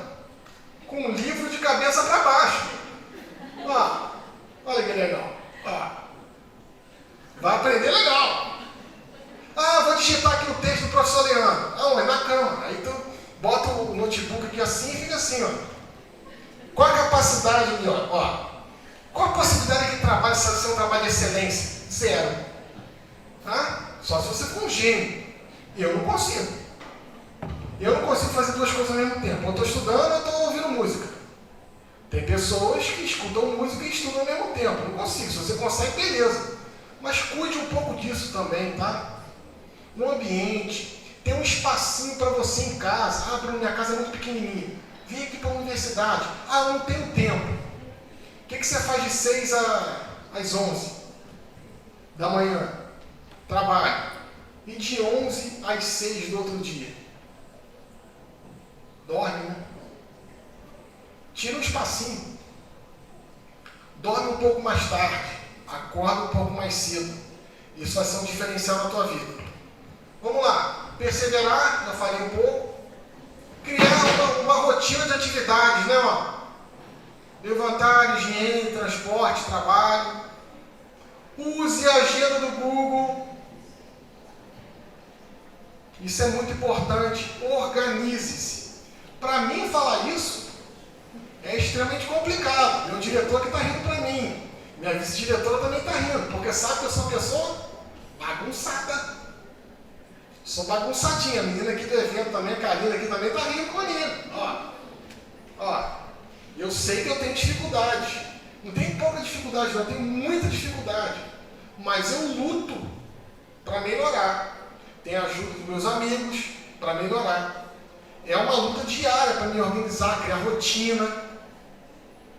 com um livro de cabeça para Vai aprender legal. Ah, vou digitar aqui o texto do professor Leandro. Ah, é na cama. Aí tu bota o notebook aqui assim e fica assim, ó. Qual a capacidade ali, ó? Qual a possibilidade que trabalho ser um trabalho de excelência? Zero. Tá? Só se você for um gênio. Eu não consigo. Eu não consigo fazer duas coisas ao mesmo tempo. Eu estou estudando, eu estou ouvindo música. Tem pessoas que escutam música e estudam ao mesmo tempo. Eu não consigo. Se você consegue, beleza. Mas cuide um pouco disso também, tá? No ambiente. Tem um espacinho para você em casa. Ah, Bruno, minha casa é muito pequenininha. Vem aqui para a universidade. Ah, eu não tenho tempo. O que você faz de 6 às 11 da manhã? Trabalho. E de 11 às 6 do outro dia? Dorme, né? Tira um espacinho. Dorme um pouco mais tarde. Acorda um pouco mais cedo. Isso vai ser um diferencial na tua vida. Vamos lá. Perseverar, já falei um pouco. Criar uma rotina de atividades, né? Ó? Levantar, higiene, transporte, trabalho. Use a agenda do Google. Isso é muito importante. Organize-se. Para mim falar isso é extremamente complicado. Meu diretor que está rindo para mim. Minha vice-diretora também está rindo, porque sabe que eu sou uma pessoa bagunçada. Sou bagunçadinha. A menina aqui do evento também, a Karina aqui também está rindo comigo. Ó. Eu sei que eu tenho dificuldade. Não tenho pouca dificuldade, não. Eu tenho muita dificuldade. Mas eu luto para melhorar. Tenho a ajuda dos meus amigos para melhorar. É uma luta diária para me organizar, criar rotina.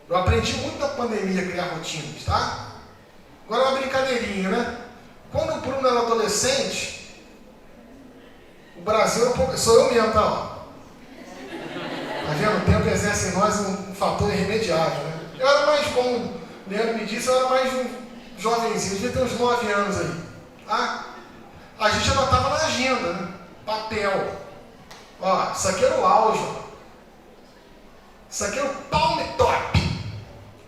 Eu aprendi muito na pandemia a criar rotinas, tá? Agora uma brincadeirinha, né? Quando o Bruno era adolescente, o Brasil sou eu mesmo, tá? Ó. Tá vendo? O tempo exerce em nós um fator irremediável, né? Eu era mais bom, o Leandro me disse, eu era mais um jovenzinho, devia ter uns 9 anos aí. Tá? A gente anotava na agenda, né? Papel. Ó, isso aqui era o auge, ó. Isso aqui era o palm top.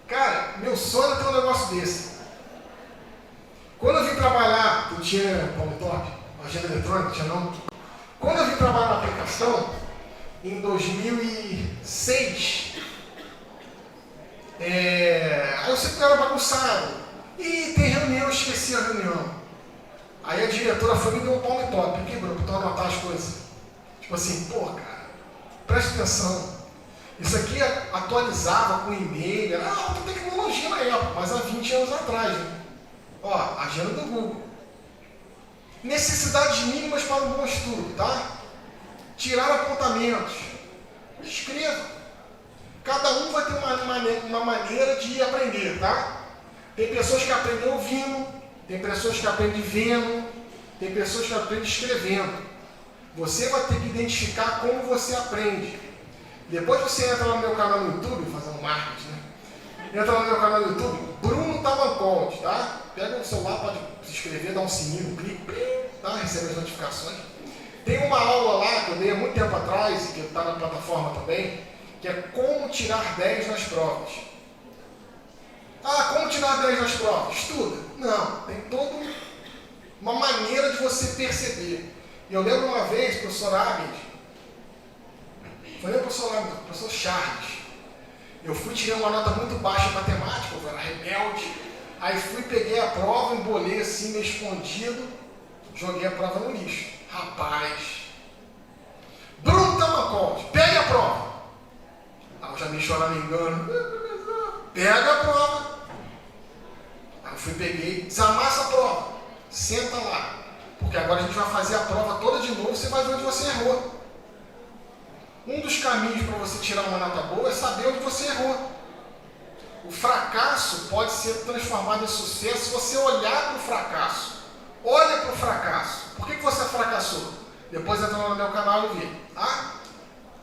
Cara, meu sonho era ter um negócio desse. Quando eu vim trabalhar, eu tinha palm top, agenda eletrônica, tinha não. Quando eu vim trabalhar na aplicação, em 2006, aí eu sempre era bagunçado. E tem reunião, eu esqueci a reunião. Aí a diretora foi e me deu um palm top. Aqui, Bruno, para anotar as coisas. Tipo assim, pô, cara, presta atenção. Isso aqui atualizava com e-mail, era alta tecnologia na época, mas há 20 anos atrás, né? Ó, agenda do Google. Necessidades mínimas para um bom estudo, tá? Tirar apontamentos. Escreva. Cada um vai ter uma maneira de aprender, tá? Tem pessoas que aprendem ouvindo, tem pessoas que aprendem vendo, tem pessoas que aprendem escrevendo. Você vai ter que identificar como você aprende. Depois você entra no meu canal no YouTube, fazer um marketing, né? Entra no meu canal no YouTube, Bruno Tamanconte, tá? Pega o celular, pode se inscrever, dá um sininho, um clique, tá? Recebe as notificações. Tem uma aula lá que eu dei há muito tempo atrás, que está na plataforma também, que é como tirar 10 nas provas. Ah, como tirar 10 nas provas? Estuda. Não, tem toda uma maneira de você perceber. Eu lembro uma vez, o professor Abed, foi o professor Abed, o professor Charles. Eu fui tirar uma nota muito baixa em matemática, eu era rebelde. Aí fui, peguei a prova, embolei assim, meio escondido, joguei a prova no lixo. Rapaz, Bruno Tamanconte, pegue a prova. Aí eu já me choramingando, pega a prova. Aí eu fui, peguei, desamassa a prova, senta lá. Porque agora a gente vai fazer a prova toda de novo, você vai ver onde você errou. Um dos caminhos para você tirar uma nota boa é saber onde você errou. O fracasso pode ser transformado em sucesso se você olhar para o fracasso. Olha para o fracasso. Por que você fracassou? Depois entra no meu canal e vê. Tá?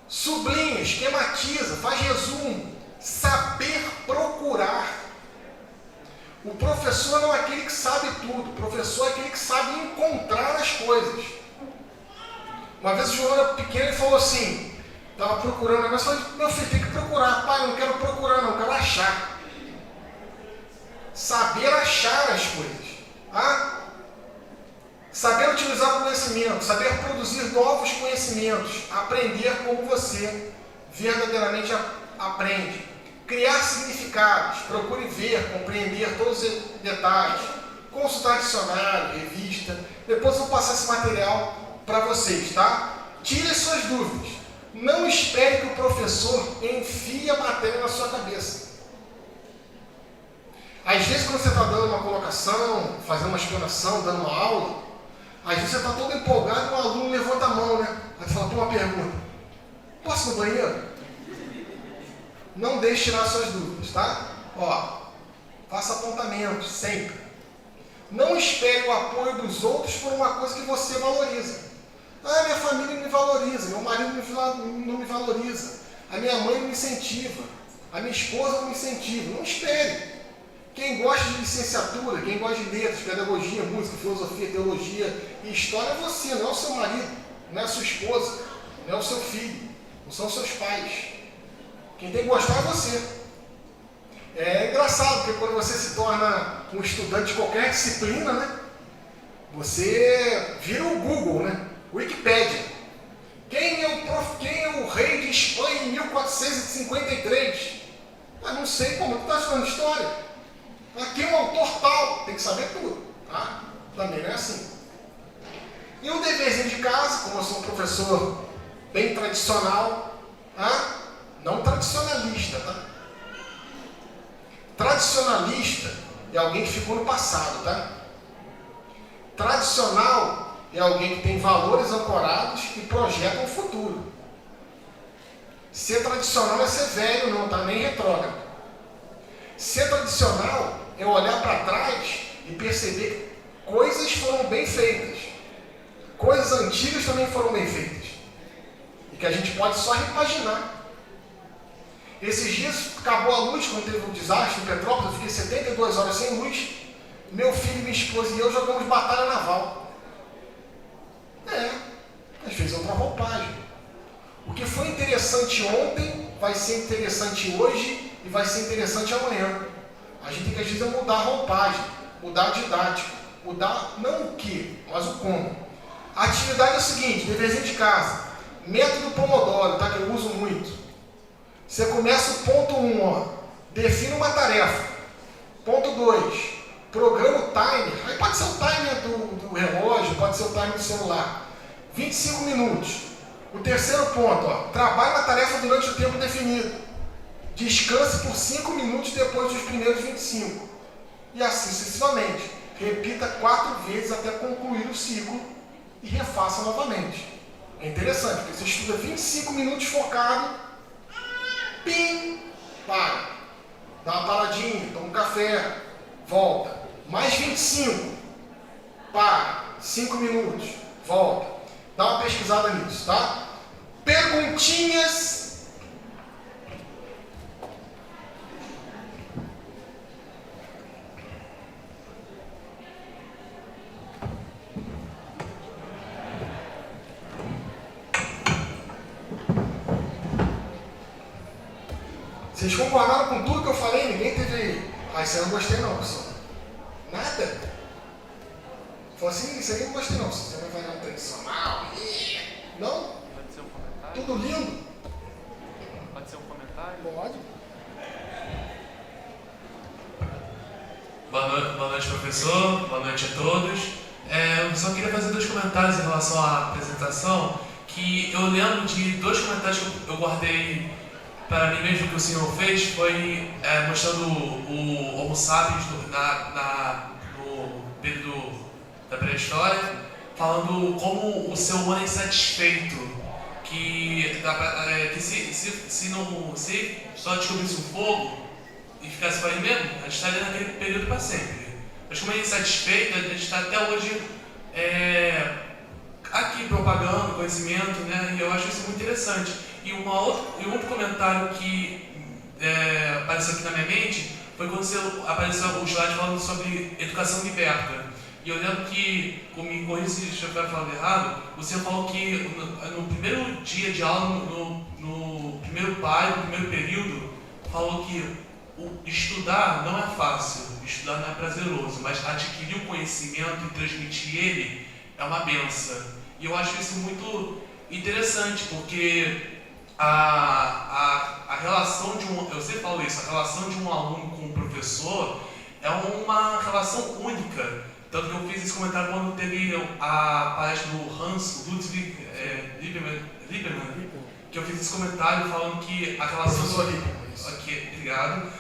Sublinha, esquematiza, faz resumo. Saber procurar. O professor não é aquele que sabe tudo. O professor é aquele que sabe encontrar as coisas. Uma vez o João era pequeno e falou assim, estava procurando um negócio, eu falei, meu filho, tem que procurar. Pai, eu não quero procurar não, eu quero achar. Saber achar as coisas. Tá? Saber utilizar o conhecimento, saber produzir novos conhecimentos, aprender como você verdadeiramente aprende. Criar significados, procure ver, compreender todos os detalhes, consultar dicionário, revista. Depois eu vou passar esse material para vocês, tá? Tire as suas dúvidas. Não espere que o professor enfie a matéria na sua cabeça. Às vezes, quando você está dando uma colocação, fazendo uma explanação, dando uma aula, às vezes você está todo empolgado e o aluno levanta a mão, né? Aí você fala, tem uma pergunta. Posso ir no banheiro? Não deixe tirar suas dúvidas, tá? Ó, faça apontamentos, sempre. Não espere o apoio dos outros por uma coisa que você valoriza. Ah, minha família não me valoriza, meu marido não me valoriza, a minha mãe não me incentiva, a minha esposa não me incentiva. Não espere. Quem gosta de licenciatura, quem gosta de letras, pedagogia, música, filosofia, teologia e história é você, não é o seu marido, não é a sua esposa, não é o seu filho, não são os seus pais. Quem tem que gostar é você. É engraçado, porque quando você se torna um estudante de qualquer disciplina, né, você vira o Google, né? Wikipédia. Quem é o rei de Espanha em 1453? Ah, não sei como, tu está estudando história. Aqui é um autor tal, tem que saber tudo, tá? Também não é assim. E um deverzinho de casa, como eu sou um professor bem tradicional, tá? Não tradicionalista, tá? Tradicionalista é alguém que ficou no passado, tá? Tradicional é alguém que tem valores ancorados e projeta um futuro. Ser tradicional é ser velho, não tá nem retrógrado. Ser tradicional é olhar para trás e perceber que coisas foram bem feitas. Coisas antigas também foram bem feitas. E que a gente pode só reimaginar. Esses dias acabou a luz, quando teve um desastre em Petrópolis, eu fiquei 72 horas sem luz. Meu filho, minha esposa e eu jogamos batalha naval. A gente fez outra roupagem. O que foi interessante ontem vai ser interessante hoje e vai ser interessante amanhã. A gente tem que, às vezes, mudar a roupagem, mudar a didática, mudar não o que, mas o como. A atividade é o seguinte, deverzinho de casa, método Pomodoro, tá, que eu uso muito. Você começa o ponto 1, ó, defina uma tarefa. Ponto 2, programa o timer, aí pode ser o timer do relógio, pode ser o timer do celular. 25 minutos. O terceiro ponto, ó, trabalhe na tarefa durante o tempo definido. Descanse por 5 minutos depois dos primeiros 25. E assim sucessivamente. Repita 4 vezes até concluir o ciclo e refaça novamente. É interessante, porque você estuda 25 minutos focado, pim, para. Dá uma paradinha, toma um café, volta. Mais 25, para. 5 minutos, volta. Dá uma pesquisada nisso, tá? Perguntinhas. Vocês concordaram com tudo que eu falei? Ninguém teve... Ah, isso aí eu não gostei não, pessoal. Nada? Falou assim, isso aí eu não gostei não. Você vai fazer um tradicional. Não? Pode ser um comentário? Tudo lindo? Pode ser um comentário? Pode. Boa noite, professor. Boa noite a todos. Eu só queria fazer 2 comentários em relação à apresentação, que eu lembro de 2 comentários que eu guardei para mim mesmo que o senhor fez, foi mostrando o Homo sapiens no período da pré-história, falando como o ser humano é insatisfeito, que se só descobrisse o fogo e ficasse por aí mesmo, a gente estaria naquele período para sempre. Mas como é insatisfeito, a gente está até hoje aqui propagando conhecimento, né? E eu acho isso muito interessante. E um outro comentário que apareceu aqui na minha mente foi quando apareceu o slide falando sobre educação liberta. E eu lembro que, me corrija se eu estiver falando errado, você falou que no primeiro dia de aula, no primeiro período, falou que estudar não é fácil, estudar não é prazeroso, mas adquirir o conhecimento e transmitir ele é uma benção. E eu acho isso muito interessante, porque a relação de um, eu sempre falo isso, a relação de um aluno com um professor é uma relação única. Tanto que eu fiz esse comentário quando teve a palestra do Hans Ludwig Lieberman, que eu fiz esse comentário falando que a relação aqui, obrigado,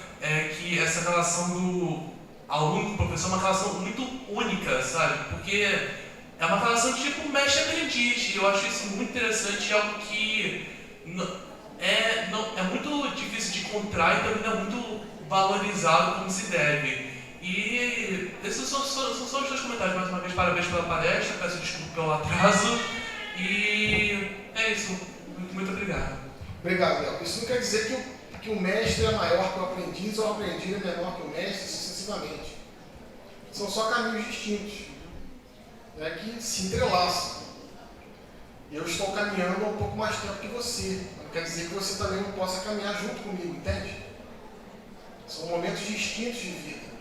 que essa relação do aluno com o professor é uma relação muito única, sabe? Porque é uma relação de tipo mestre-aprendiz, e eu acho isso muito interessante, é algo que é muito difícil de encontrar e também não é muito valorizado como se deve. E esses são só os dois comentários. Mais uma vez, parabéns pela palestra, peço desculpa pelo atraso, e é isso. Muito obrigado. Obrigado, Léo. Isso não quer dizer que o mestre é maior que o aprendiz ou o aprendiz é menor que o mestre, sucessivamente. São só caminhos distintos, né, que se entrelaçam. Eu estou caminhando há um pouco mais tempo que você. Não quer dizer que você também não possa caminhar junto comigo, entende? São momentos distintos de vida.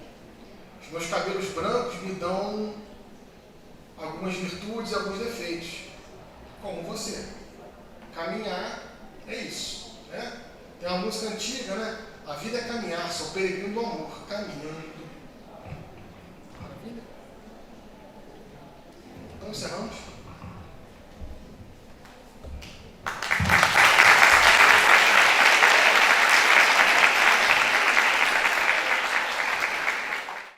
Os meus cabelos brancos me dão algumas virtudes e alguns defeitos, como você. Caminhar é isso, né? Tem uma música antiga, né? A vida é caminhar, sou peregrino do amor, caminhando. Maravilha. Então encerramos.